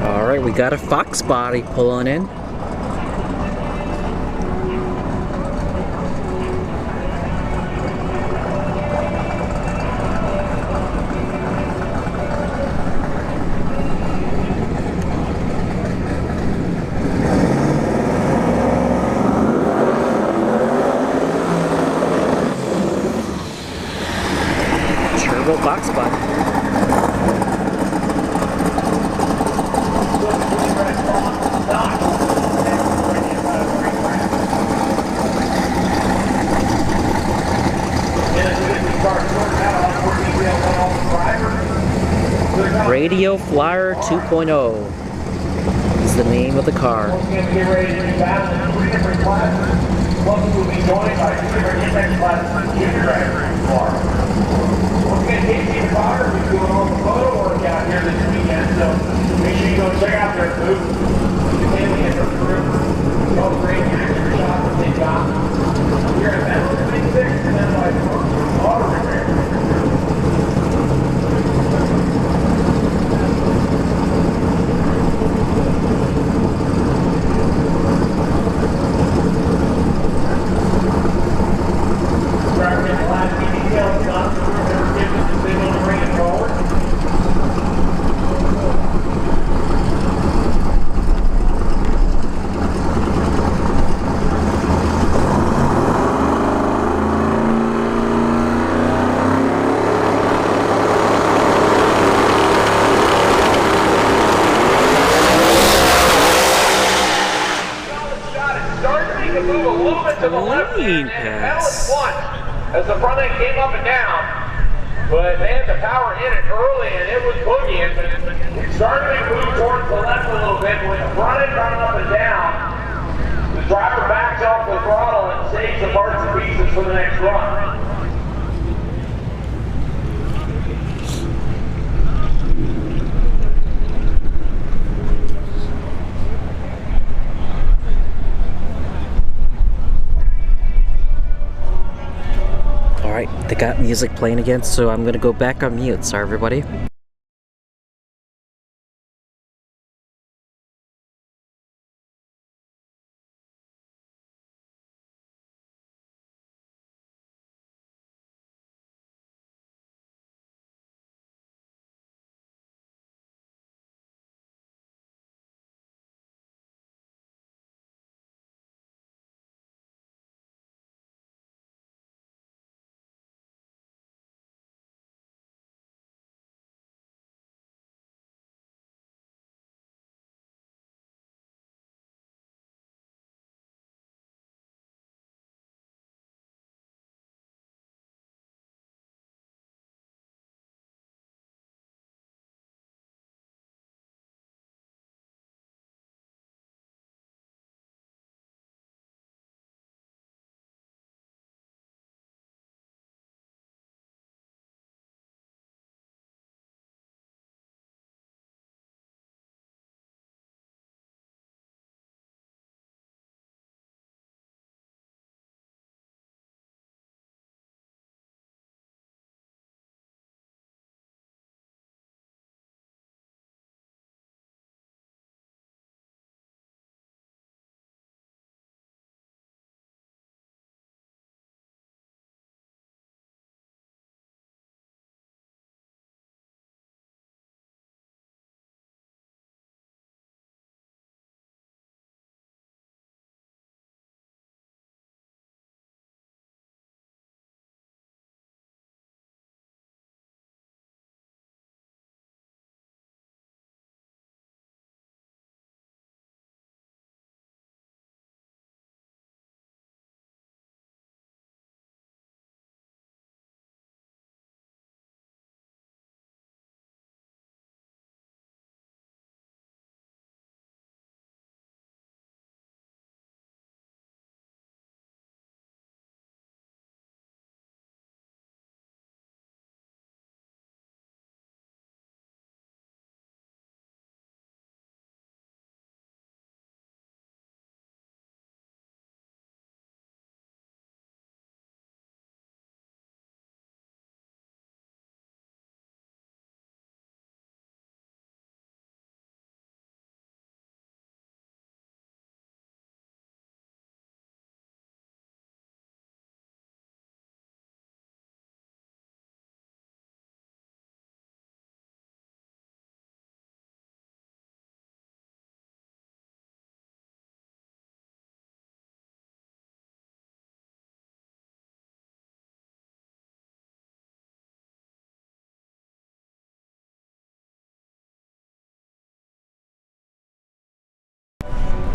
Alright, we got a Fox body pulling in. Turbo Fox body. Studio Flyer 2.0 is the name of the car. Once again, get ready to be battling in 3 different classes. Plus, we will be joined by 2 different index classes in junior car. Once again, Casey and Potter will be doing all the photo workout here this weekend, so make sure you go check out their booth. Mainly in their crew. All the great action shots that they've got. We're at Metal 26 and then by Auto Repair. As the front end came up and down, but they had the power in it early and it was boogieing. It started to move towards the left a little bit. When the front end got up and down, the driver backs off the throttle and saves the parts and pieces for the next run. Alright, they got music playing again, so I'm gonna go back on mute. Sorry, everybody.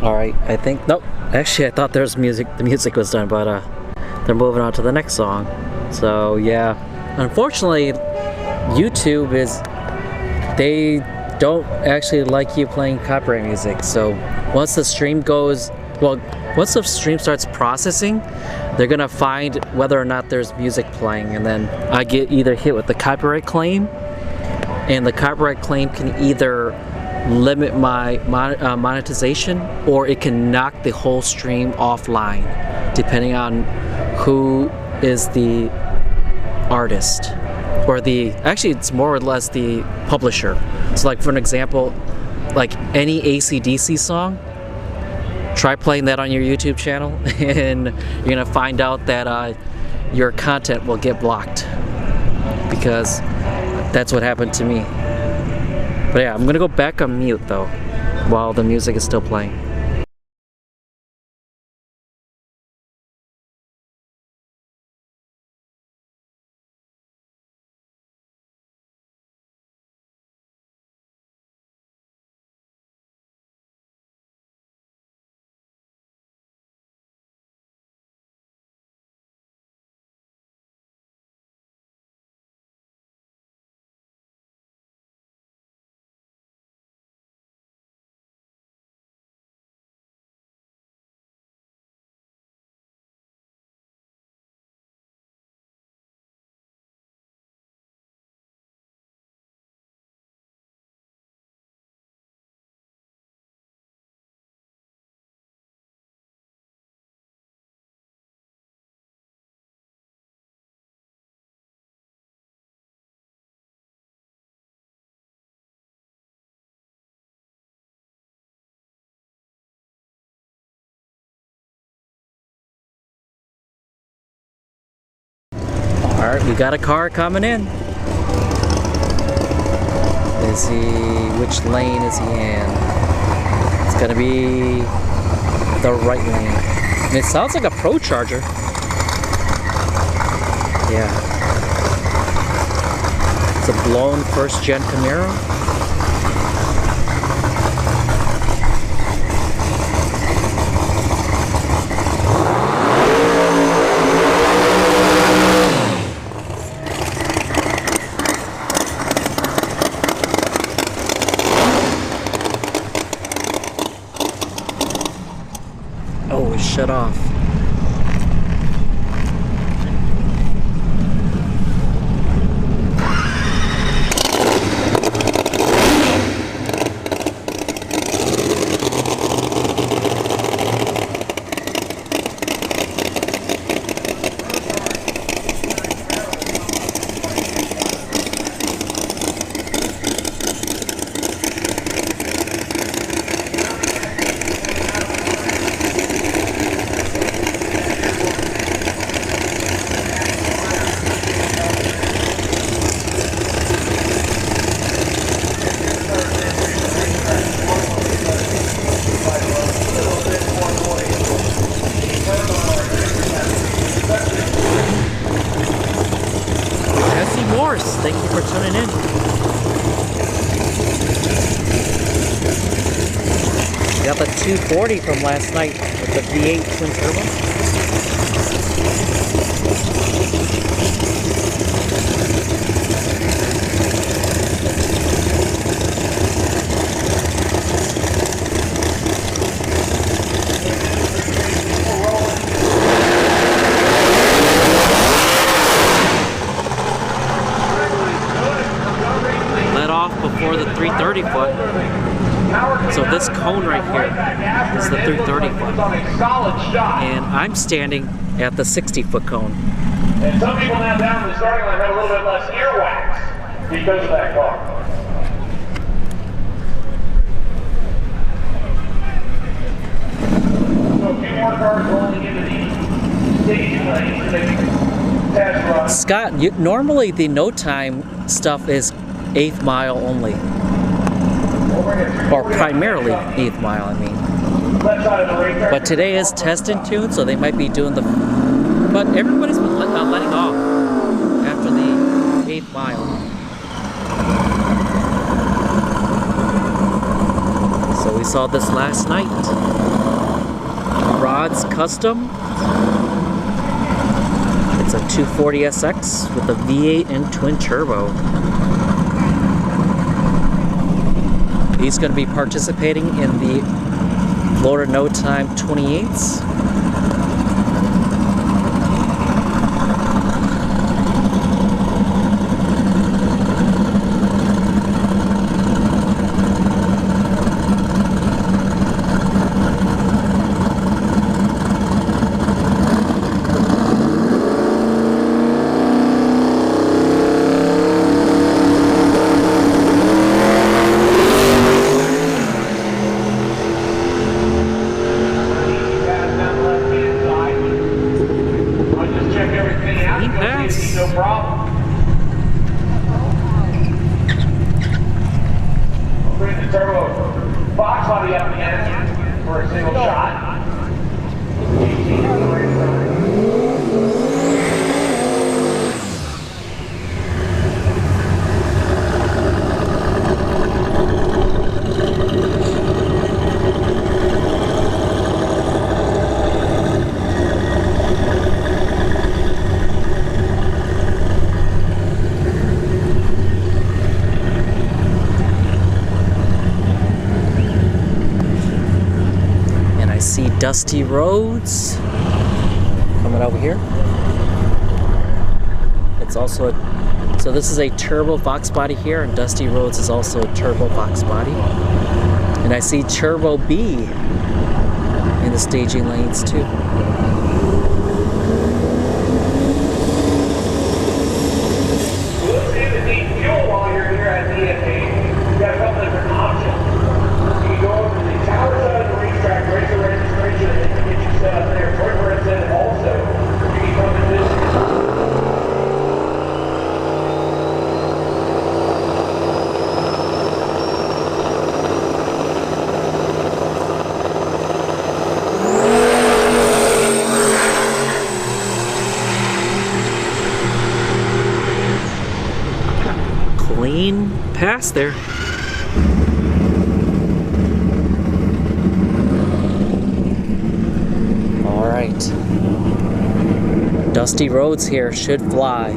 Alright, I think, nope, actually I thought there was music, the music was done, but they're moving on to the next song. So yeah, unfortunately YouTube is, they don't actually like you playing copyright music. So once the stream goes, well, once the stream starts processing, they're gonna find whether or not there's music playing, and then I get either hit with the copyright claim, and the copyright claim can either limit my monetization, or it can knock the whole stream offline, depending on who is the artist, or actually it's more or less the publisher. So like for an example, like any AC/DC song, try playing that on your YouTube channel and you're gonna find out that your content will get blocked, because that's what happened to me. But yeah, I'm gonna go back on mute though while the music is still playing. Alright, we got a car coming in. Which lane is he in? It's gonna be the right lane. And it sounds like a Pro Charger. Yeah. It's a blown first gen Camaro. Oh, it shut off. Thank you for tuning in. Got the 240 from last night with the V8 twin turbo. Before the 330 foot. So this cone right here is the 330 foot. And I'm standing at the 60 foot cone. And some people now down the starting line have a little bit less earwax because of that car. So a few more cars rolling into the stage lane to make test run. Scott, normally the no time stuff is 8th mile only, or primarily 8th mile, I mean. But today is test and tune, so they might be doing the, but everybody's been letting off after the 8th mile. So we saw this last night. Rod's Custom. It's a 240SX with a V8 and twin turbo. He's going to be participating in the Florida No Time 28s. No problem. Bring the turbo box body up again for a single shot. See Dusty Rhodes coming over here. It's also so this is a turbo Fox body here, and Dusty Rhodes is also a turbo Fox body. And I see Turbo B in the staging lanes too. We'll see if it needs fuel while you're here at DFA. You've got a couple different options. You can go over to the tower side of the racetrack, race the registration, and they can get you set up there. Troy Perez said also, you can come and visit. Clean pass there. All right. Dusty Rhodes here should fly.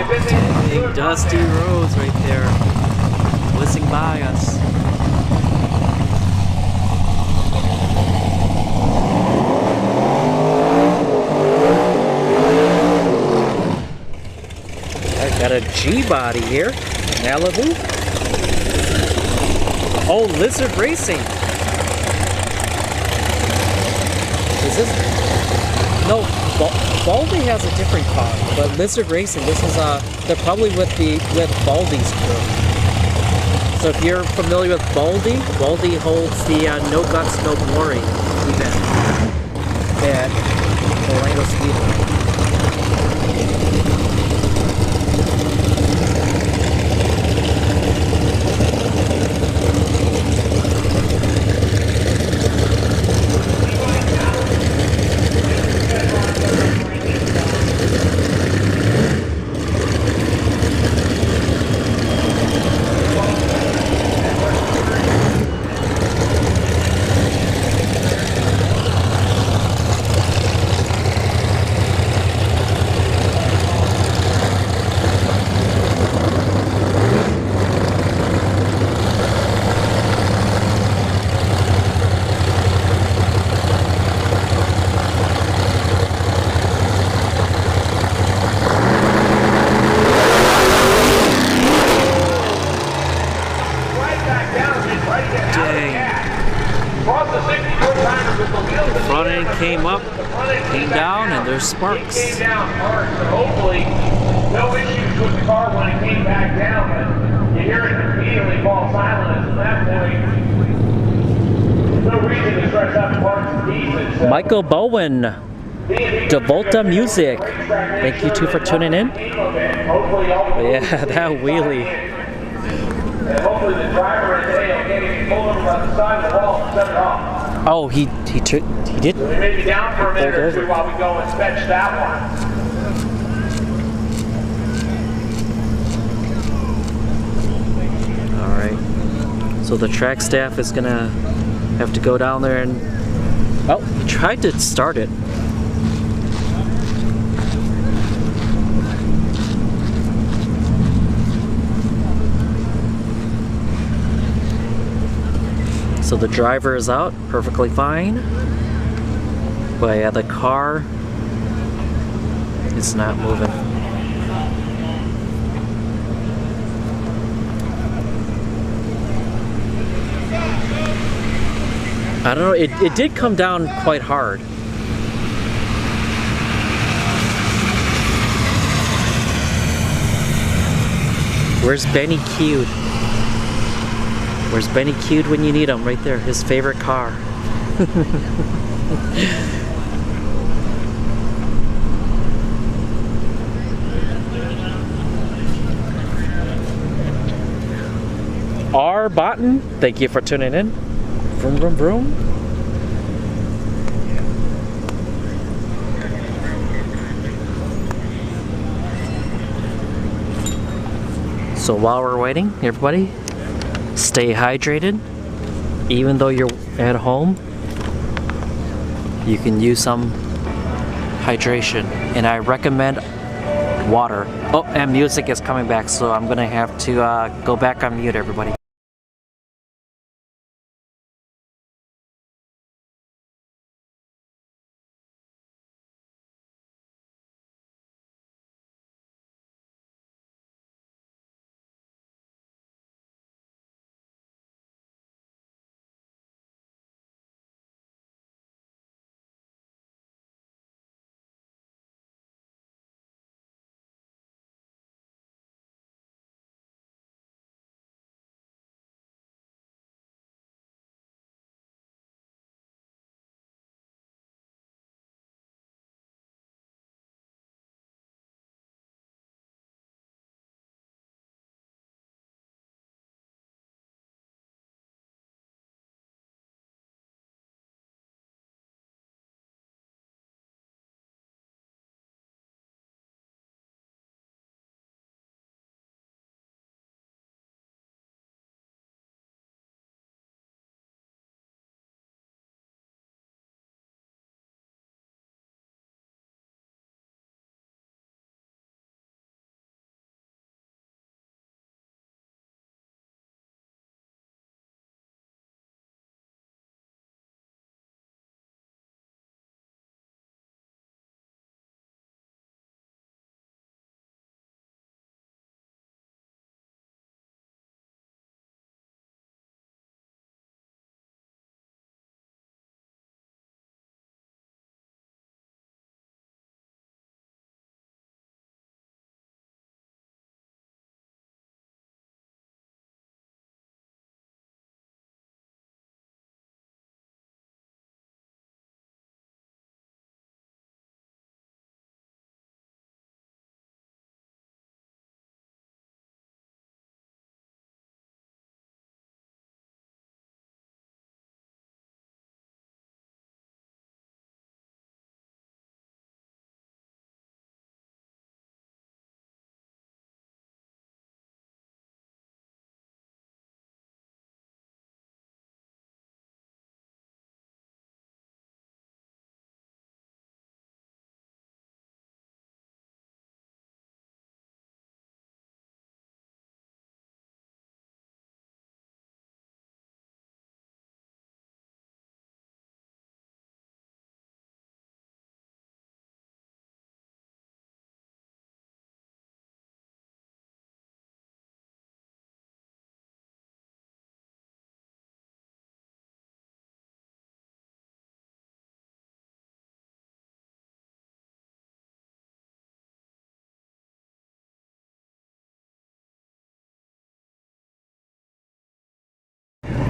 Big Dusty Rhodes right there, whizzing by us. I got a G-body here, Malibu. Oh, Lizard Racing. Is this? No, Baldy has a different car, but Lizard Racing, this is they're probably with Baldy's crew. So if you're familiar with Baldy, Baldy holds the No Guts, No Glory event at Orlando Speedway. Across the 60-foot timers with the wheels. The front end came up, came down, and there's It sparks. came down hard, so hopefully no issues with the car when it came back down, but you hear it immediately fall silent, and from that point, there's no reason to stress out parts and pieces. Michael Bowen, Devolta Music. Thank you two for tuning in. Yeah, that wheelie. And hopefully the driver and Dale can't even pull over on the side of the wall and shut it off. Oh, he did. So we may be down for a minute or Pulled two over. while we go and fetch that one. All right. So the track staff is gonna have to go down there and. Oh, he tried to start it. So the driver is out, perfectly fine. But yeah, the car is not moving. I don't know, it did come down quite hard. Where's Benny Cute? Where's Benny Cute when you need him? Right there, his favorite car. R. Botten, thank you for tuning in. Vroom, vroom, vroom. So while we're waiting, everybody, stay hydrated. Even though you're at home, you can use some hydration. And I recommend water. Oh, and music is coming back, so I'm gonna have to go back on mute, everybody.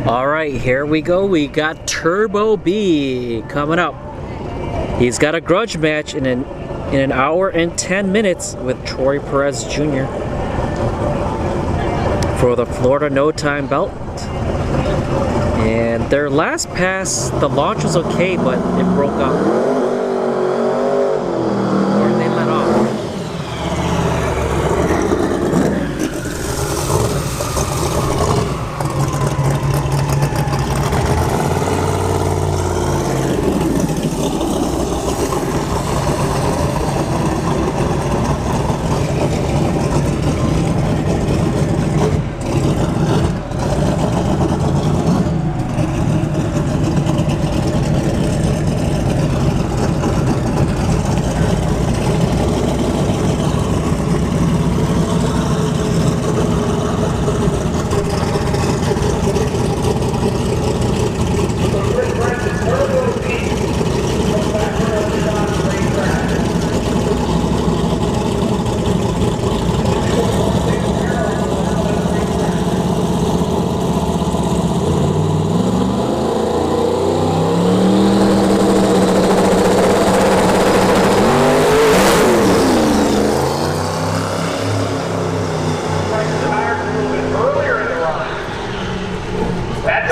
All right, here we go. We got Turbo B coming up. He's got a grudge match in an hour and 10 minutes with Troy Perez Jr. for the Florida No Time belt. And their last pass, the launch was okay, but it broke up. Or they let off.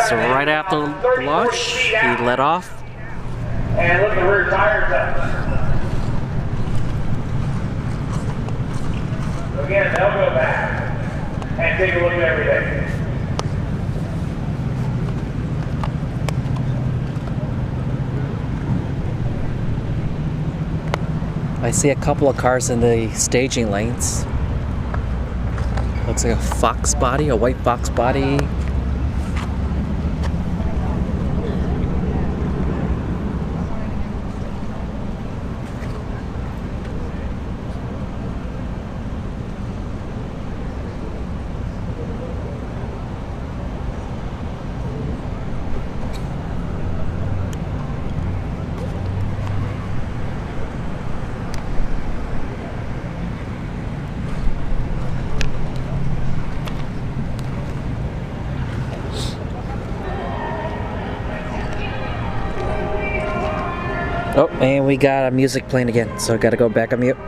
So right after launch, he let off. And look at the rear tires up. Again, they'll go back and take a look at everything. I see a couple of cars in the staging lanes. Looks like a Fox body, a white Fox body. Oh, and we got music playing again, so I gotta go back on mute.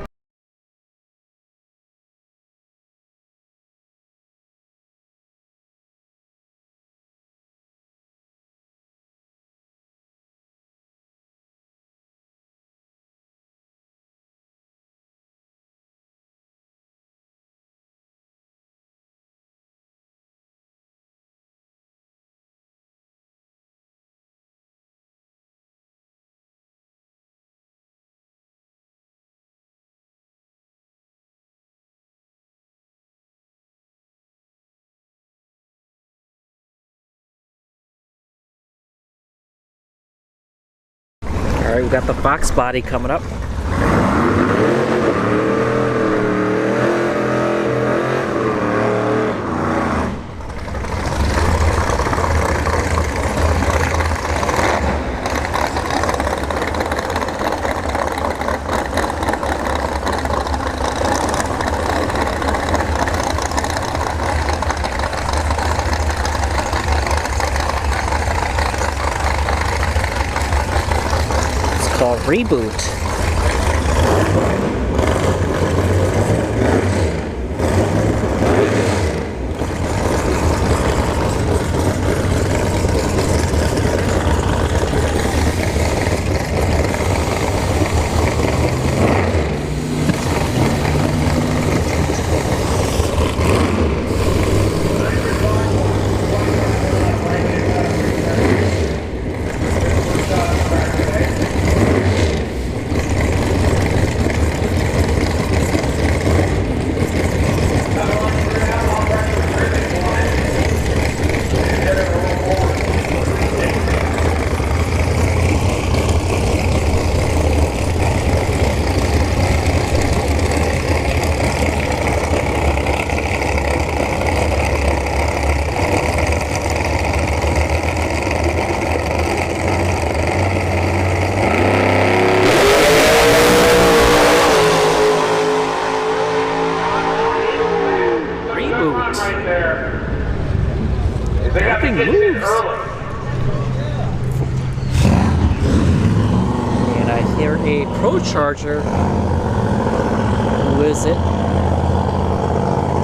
Alright, we got the Fox body coming up. Called Reboot. hear a Pro Charger. Who is it?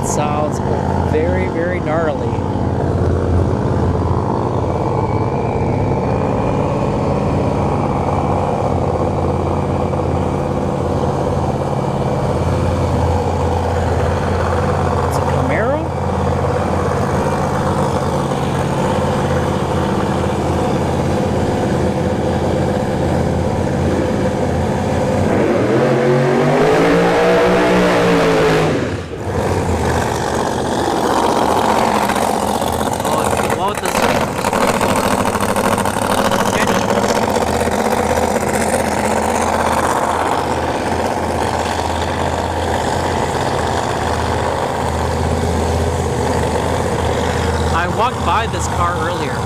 It sounds very, very gnarly. It's a Camaro? I walked by this car earlier.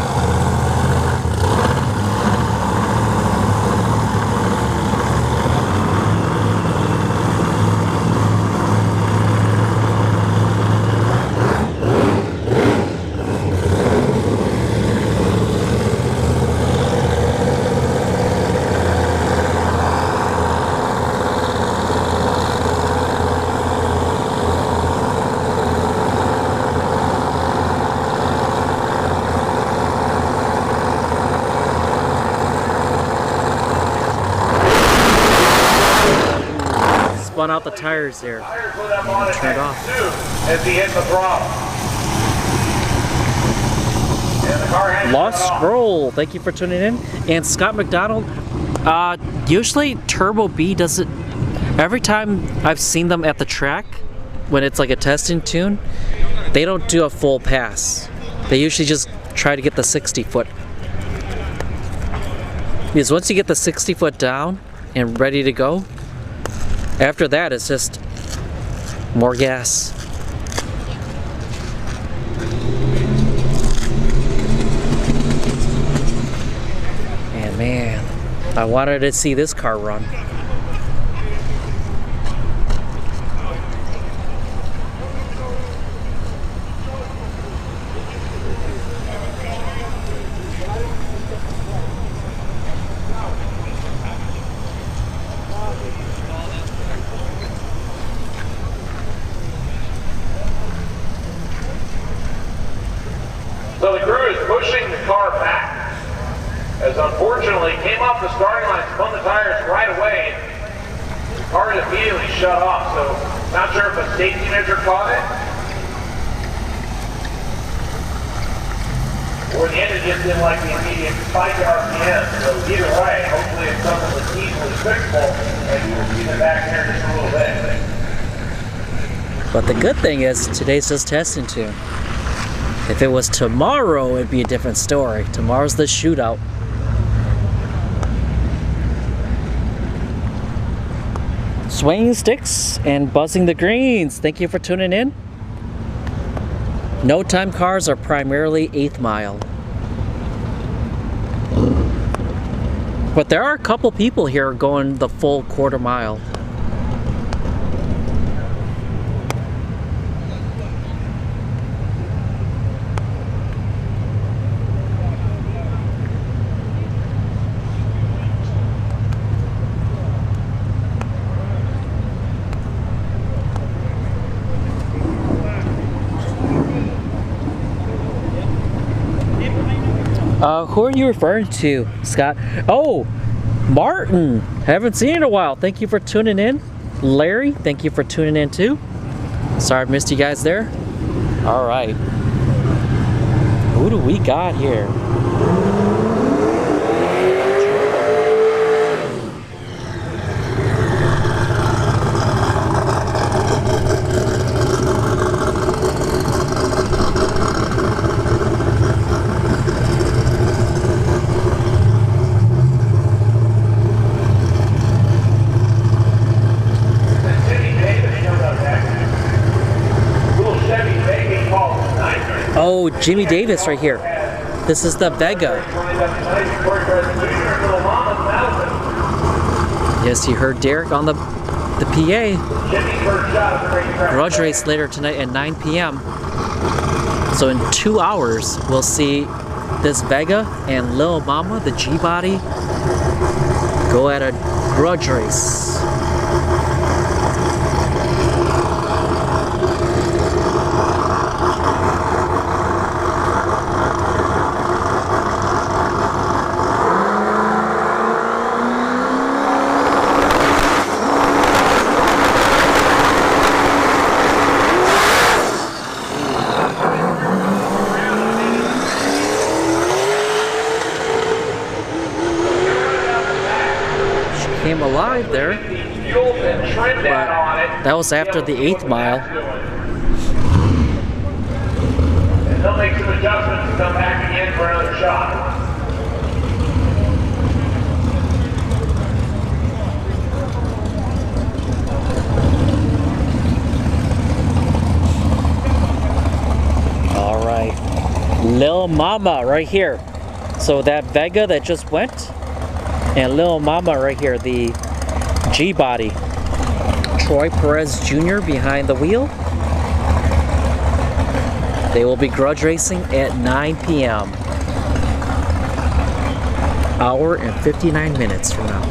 Spun out the tires there. Tires lit up on it Turned as off. soon as he hit the throttle. And the car has Lost shut off. Scroll, thank you for tuning in. And Scott McDonald, usually Turbo B does it, every time I've seen them at the track, when it's like a testing tune, they don't do a full pass. They usually just try to get the 60 foot. Because once you get the 60 foot down and ready to go, after that it's just more gas. And man, I wanted to see this car run. So the crew is pushing the car back, as unfortunately came off the starting line, spun the tires right away. The car immediately shut off, so not sure if a safety measure caught it, or the engine just didn't like the immediate spike in RPM. So either way, hopefully it's something that's easily fixable, and you will see them back here in just a little bit. But the good thing is today's just testing tune. If it was tomorrow, it'd be a different story. Tomorrow's the shootout. Swinging sticks and buzzing the greens. Thank you for tuning in. No time cars are primarily 8th mile. But there are a couple people here going the full quarter mile. Who are you referring to, Scott? Oh, Martin. Haven't seen you in a while. Thank you for tuning in. Larry, thank you for tuning in too. Sorry I missed you guys there. All right. Who do we got here? Oh, Jimmy Davis right here. This is the Vega. Yes, you heard Derek on the PA. Garage race later tonight at 9 p.m. So in 2 hours, we'll see this Vega and Lil Mama, the G-Body, go at a grudge race. Came alive there, but that was after the 8th mile. And they'll make some adjustments and come back again for another shot. All right, Lil Mama right here. So that Vega that just went, and Lil Mama right here, the G-Body. Troy Perez Jr. behind the wheel. They will be grudge racing at 9 p.m. Hour and 59 minutes from now.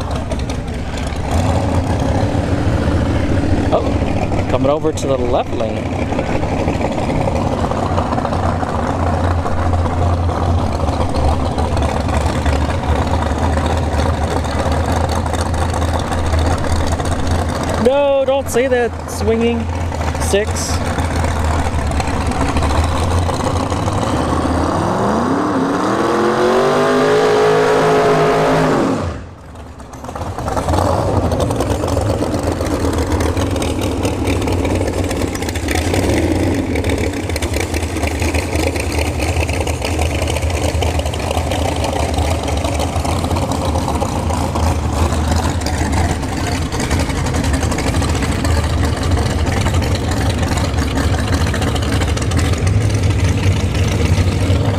Oh, coming over to the left lane. No, don't say that, swinging 6.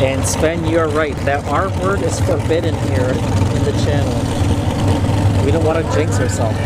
And Sven, you're right. That R word is forbidden here in the channel. We don't want to jinx ourselves.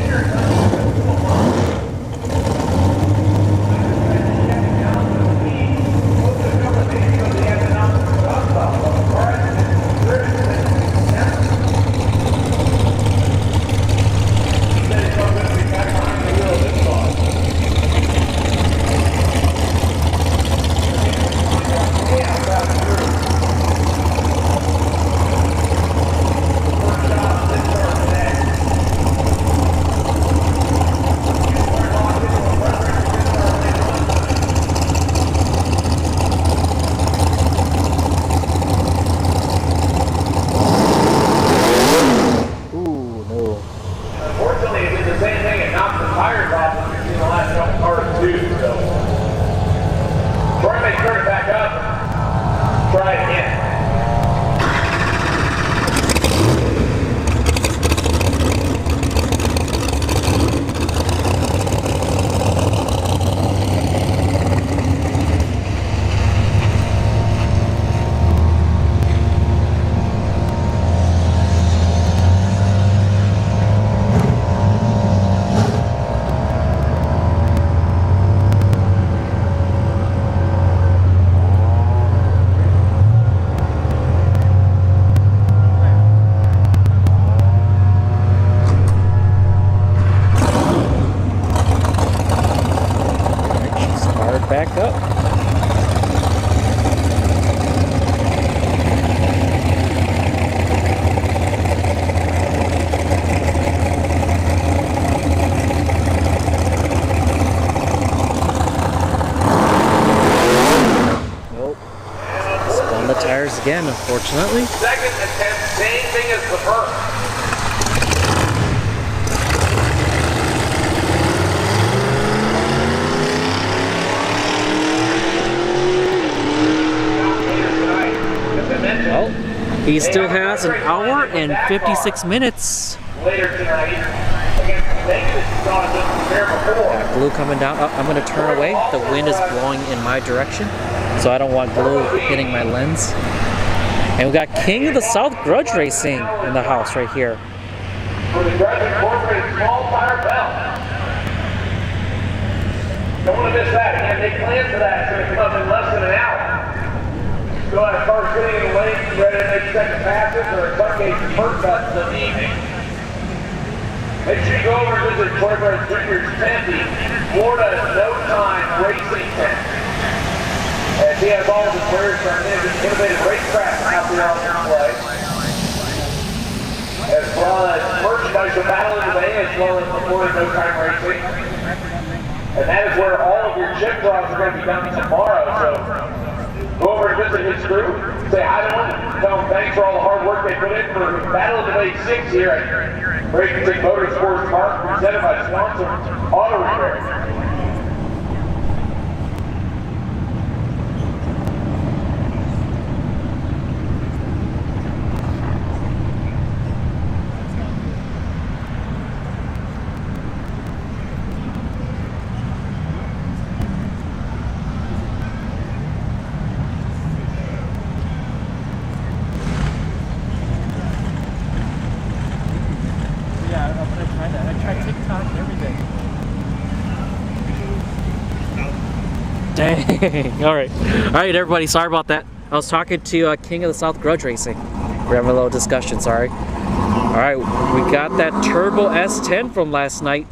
Back up. Nope. Spun the tires again, unfortunately. Second attempt, same thing as the first. Well, he still has an hour and 56 minutes. Later tonight, against Vegas, saw it just there before. Got Glue coming down. Oh, I'm going to turn away. The wind is blowing in my direction, so I don't want Glue hitting my lens. And we got King of the South Grudge Racing in the house right here. For the Grudge Incorporated small tire belt. Don't want to miss that. Again, they planned for that. It's going to come up in less than an hour. Still have cars sitting in the lane, ready to make second passes, or in some cases, first passes of the evening. Make sure you go over and visit Troy Perez Jr.'s tent, the Florida No Time Racing Tent. And he has all of his various innovative racecraft out there on display, as well as merchandise for Battle of the Bay, as well as the Florida No Time Racing. And that is where all of your chip draws are going to be done tomorrow. So go over and visit his group, say hi to them, tell them thanks for all the hard work they put in for Battle of the Bay 6 here at Bradenton Motorsports Park, presented by Swanson Auto Repair. Dang. All right, everybody. Sorry about that. I was talking to King of the South Grudge Racing. We're having a little discussion. Sorry. All right, we got that Turbo S10 from last night.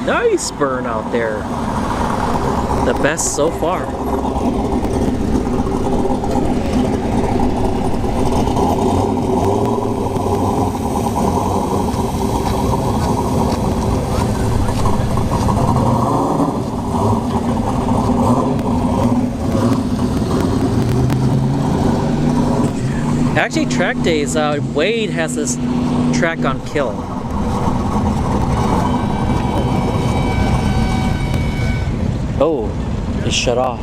Nice burn out there. The best so far. Actually, track days, Wade has this track on kill. Oh, it shut off.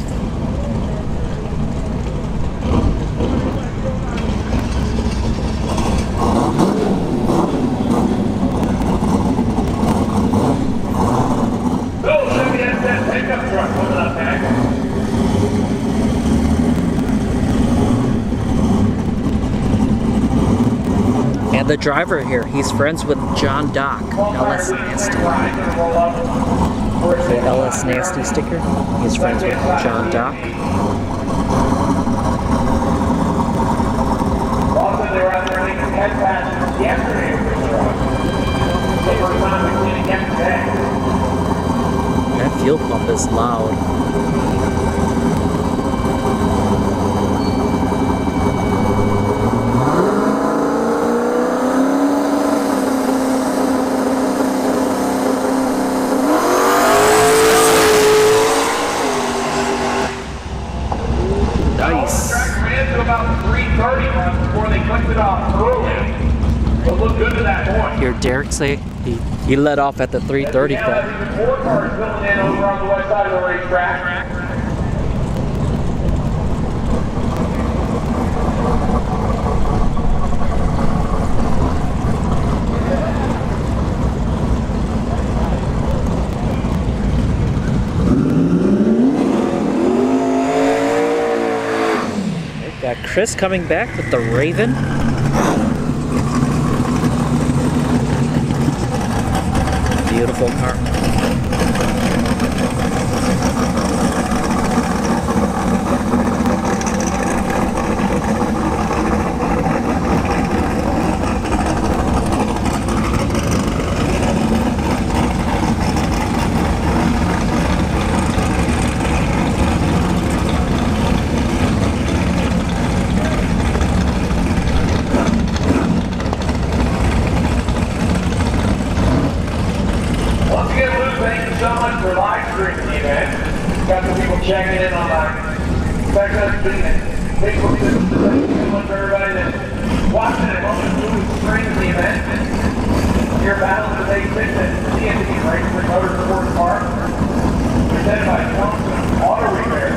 Bill, Chevy has that pickup truck coming up next. And the driver here, he's friends with John Dock, LS Nasty. The LS Nasty sticker, he's friends with John Dock. Also, they were out there making head passes yesterday with the truck. The first time we've seen it yesterday. That fuel pump is loud. Nice. The track ran to about 3:30 before they clicked it off early. But look good to that point. Hear Derek say he let off at the 3:30 Now, point. there's 4 cars filling in over on the west side of the racetrack. Got Chris coming back with the Raven. Beautiful car. For live streaming the event. Got some people checking in on our Facebook system. Thanks to everybody that's watching and helping move stream the event. Your Battle of the Bay 6 at CND Racing Motorsports Park. Presented by Swanson Auto Repair.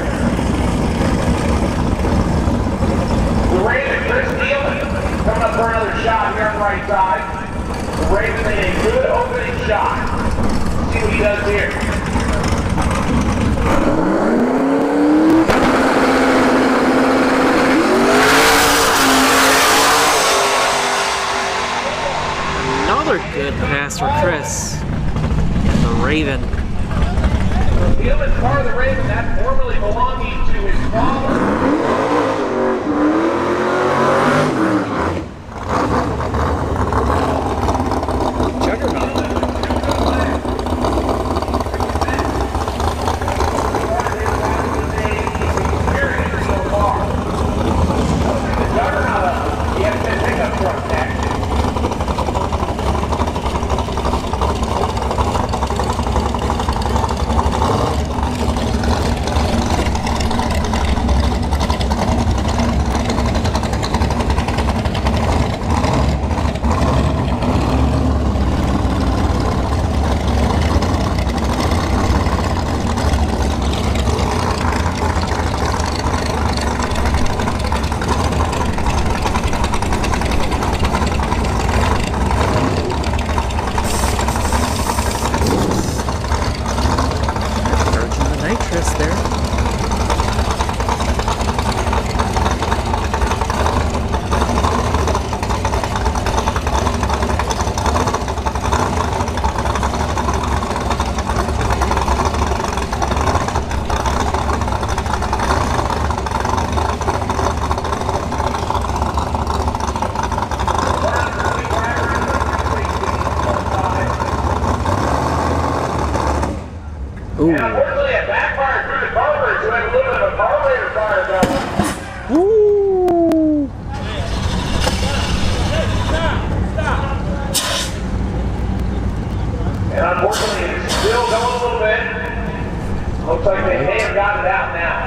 The Raven, Chris Nealon, coming up for another shot here on the right side. The Raven made a good opening shot. See what he does here. Another good pass for car of the Raven, that formerly belonging to his father. Ooh. And unfortunately, it backfired through the carburetor, so we had a little bit of a carburetor fire going. Ooh. And unfortunately, it's still going a little bit. Looks like they may have got it out now.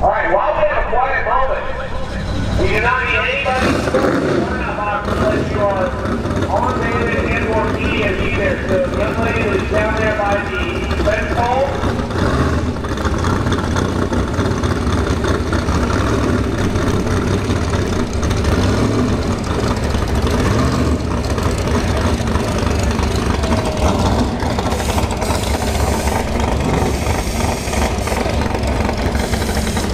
All right, while we have a quiet moment, we do not need anybody to turn that box unless you are on David and or PDMD there. So the young lady that is down there by the fence pole.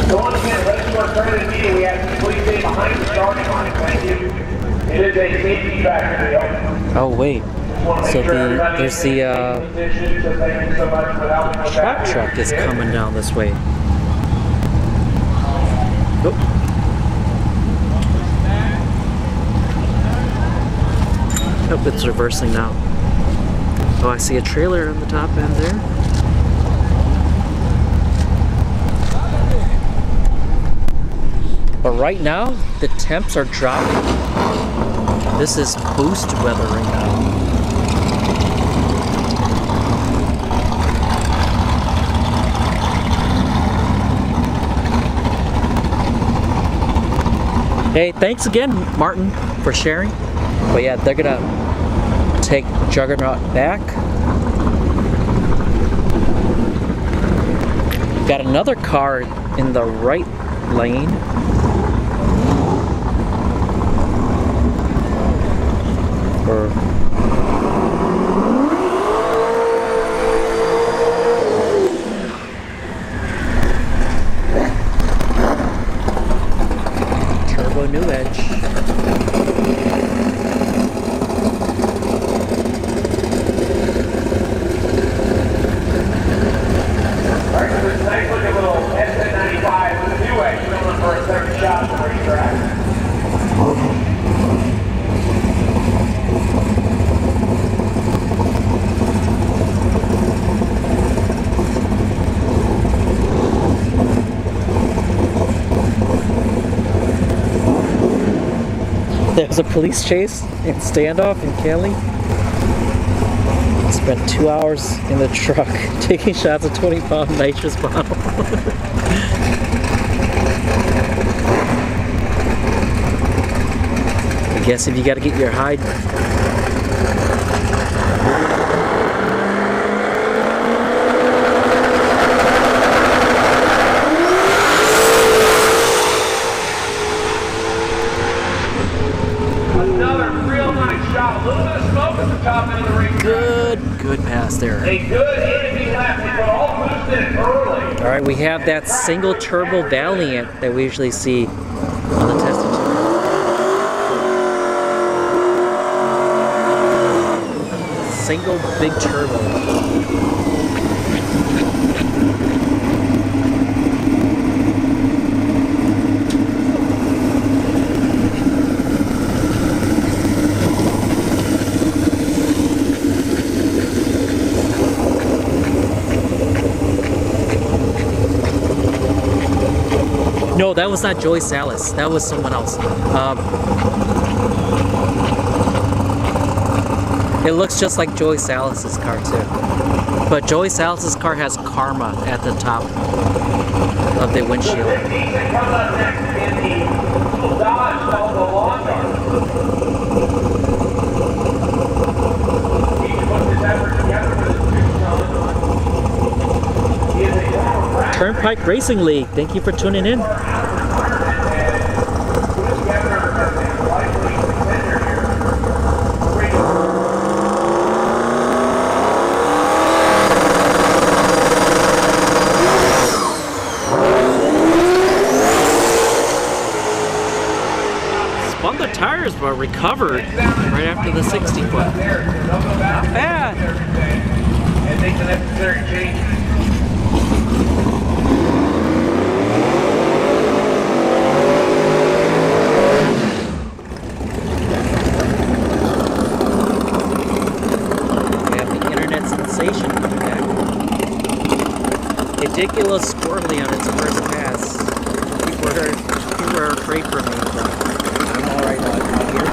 So once again, let's do our credit media. We have to please stay behind the starting line. Thank you. It is a safety factor deal. Oh wait. So there's the track truck is coming down this way. Oop. Nope, it's reversing now. Oh, I see a trailer on the top end there. But right now, the temps are dropping. This is boost weather right now. Hey, thanks again, Martin, for sharing. But yeah, they're gonna take Juggernaut back. Got another car in the right lane. Turbo New Edge. Alright, so this nice looking little S1095 with a new edge coming for a second shot at the racetrack. There was a police chase and standoff in Cali. Spent 2 hours in the truck taking shots of 20-pound nitrous bottle. I guess if you gotta get your hide. Another real nice shot. A little bit of smoke at the top end of the racetrack. Good pass there. A good enemy lap. We got all boosted early. All right, we have that single turbo Valiant that we usually see on the testing. single big turbo. No, that was not Joey Salas. That was someone else. It looks just like Joey Salas's car too. But Joey Salas's car has Karma at the top of the windshield. Turnpike Racing League, thank you for tuning in. Spun the tires but recovered right after the 60 foot. Not bad. And make the necessary changes. It did get a little squirrely on its first pass. People were afraid for me, but I'm alright out here.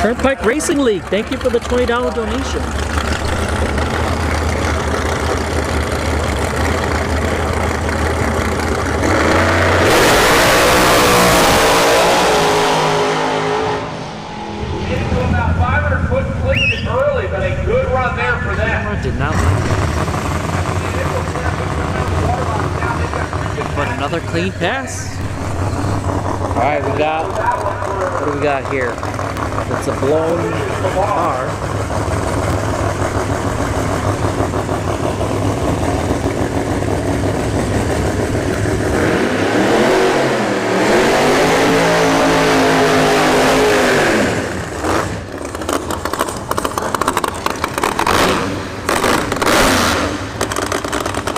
Turnpike Racing League, thank you for the $20 donation. Into about 500 foot collision early, but a good run there for that. Camera did not like it. But another clean pass. Alright, what do we got here? It's a blown car.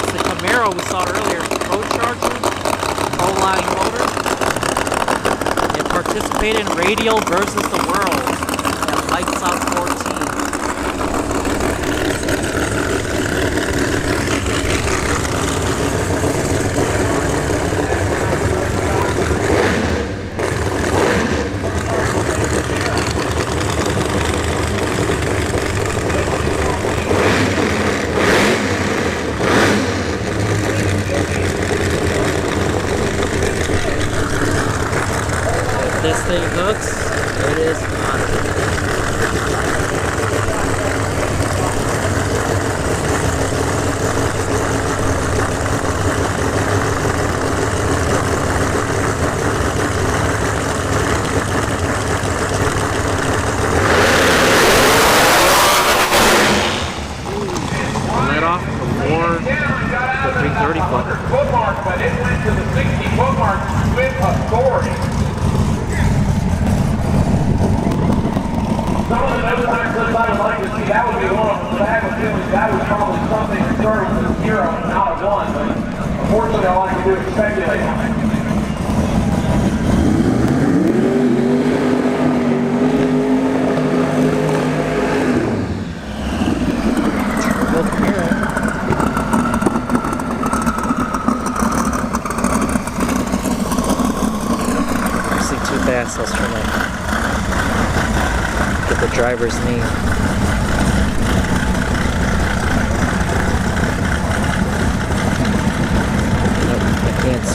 It's the Camaro we saw earlier. Pro-charger, full-line motor. It participated in Radial versus the World. Lights out 14. If this thing hooks, it is on. Let off before the 330 foot. Foot mark, but it went to the 60 foot mark with authority. Some of the note time clips I would like to see, that would be one of them, but I have a feeling that was probably something that started with a 0 and not a 1, but unfortunately all I can do is speculate on it. Too fast, I was trying to get the driver's knee.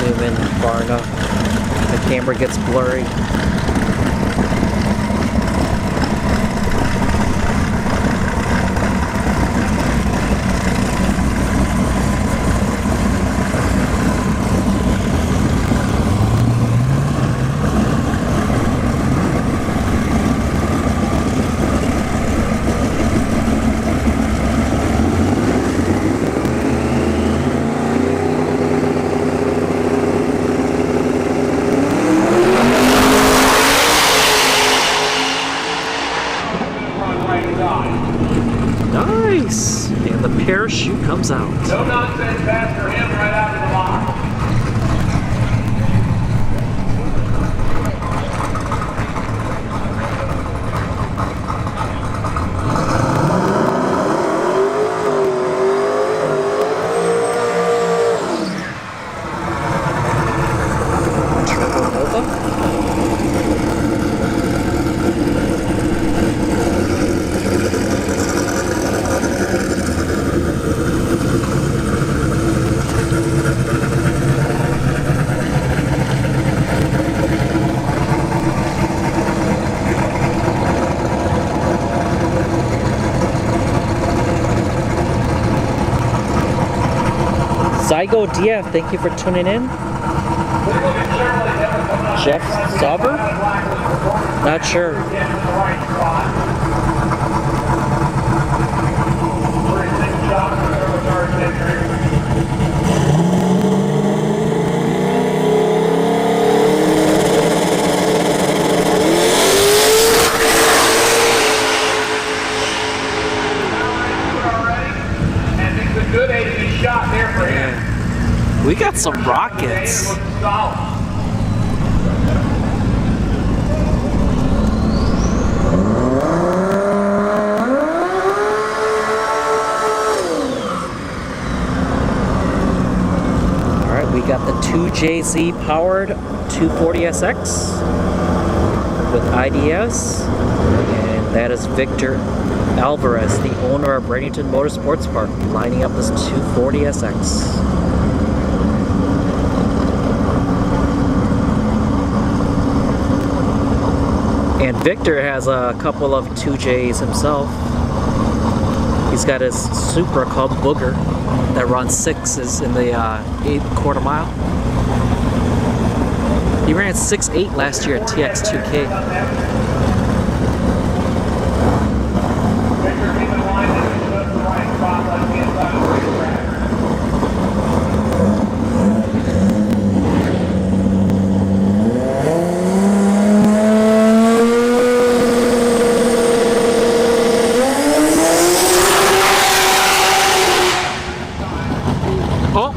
zoom in far enough. The camera gets blurry. Nice! And the parachute comes out. No nonsense pass for him right out of the box. Zygo DF, thank you for tuning in. Jeff Sauber? Not sure. We got some rockets. Alright, we got the 2JZ powered 240SX with IDS, and that is Victor Alvarez, the owner of Bradenton Motorsports Park, lining up this 240SX. And Victor has a couple of 2Js himself. He's got his Supra called Booger that runs 6s in the 8 quarter-mile. He ran 6.8 last year at TX2K.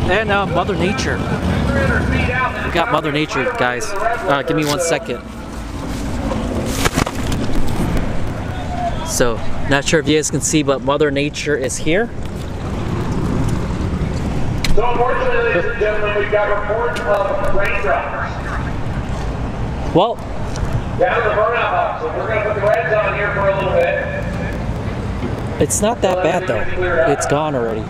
And Mother Nature. We got Mother Nature, guys. Give me 1 second. So, not sure if you guys can see, but Mother Nature is here. So unfortunately, ladies and gentlemen, we've got reports of raindrops. Well, down in the burnout box, so we're going to put the reds on here for a little bit. It's not that bad though. It's gone already.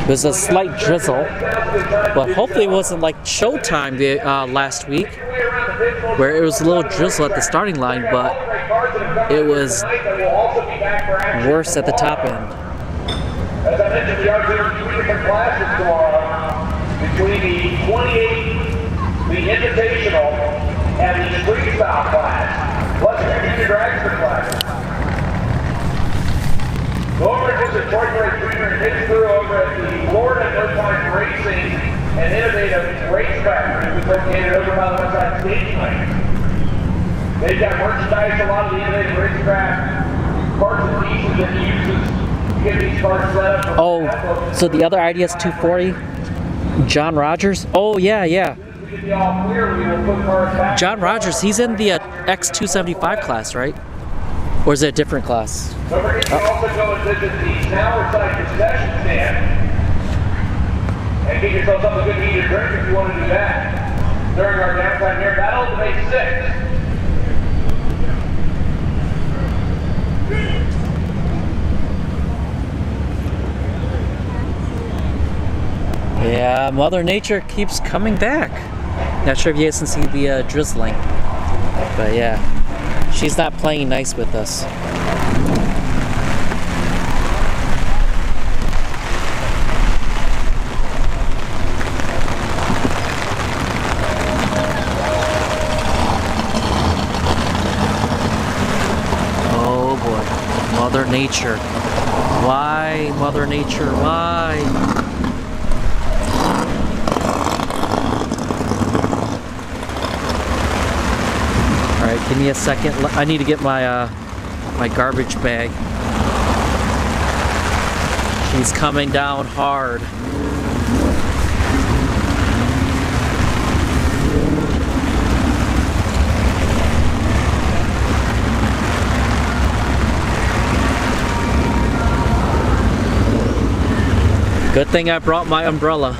There's a slight drizzle, but hopefully it wasn't like showtime last week, where it was a little drizzle at the starting line, but it was worse at the top end. As I mentioned, we are doing 2 different classes tomorrow, between the 28, the Invitational, and the Freestyle class, plus the Junior Dragster class. Go over to the Detroit Race Junior and hit through over at the Florida Motorcycle Racing and Innovative Race Factory, which is located over by the Westside Stage Lane. They've got merchandise, a lot of the innovative racecraft, parts and pieces that he uses to get these cars set up. Oh, so the other IDS 240, John Rogers? Oh, yeah. John Rogers, he's in the X275 class, right? Or is it a different class? Don't forget to also go and visit the Towerside concession stand and get yourself something good to eat or drink if you want to do that during our downtime here. That'll make 6. Mother Nature keeps coming back. Not sure if you guys can see the drizzling, but yeah, she's not playing nice with us. Oh boy, Mother Nature. Why, Mother Nature, why? Alright, give me a second. I need to get my my garbage bag. She's coming down hard. Good thing I brought my umbrella.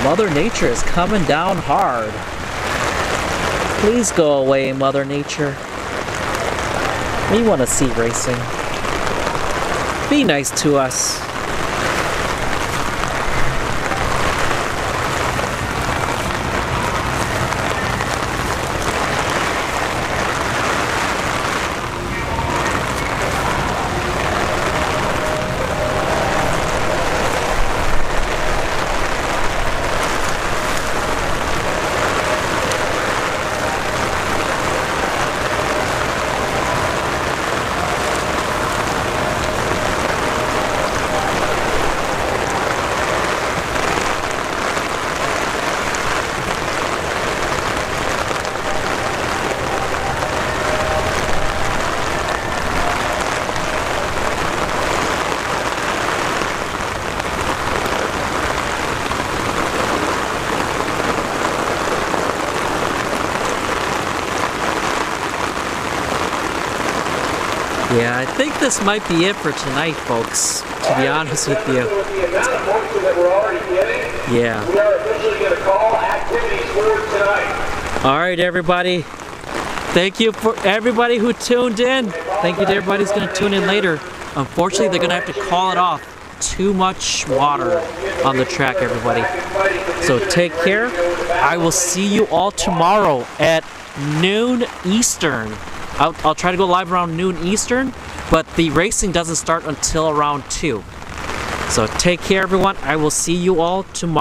Mother Nature is coming down hard. Please go away, Mother Nature. We want to see racing. Be nice to us. Yeah, I think this might be it for tonight, folks, to be honest with you. With the amount of points that we're already getting, Yeah. we are officially going to call activities for tonight. All right, everybody. Thank you for everybody who tuned in. Thank you to everybody who's going to tune in later. Unfortunately, they're going to have to call it off. Too much water on the track, everybody. So take care. I will see you all tomorrow at noon Eastern. I'll try to go live around noon Eastern, but the racing doesn't start until around 2. So take care, everyone. I will see you all tomorrow.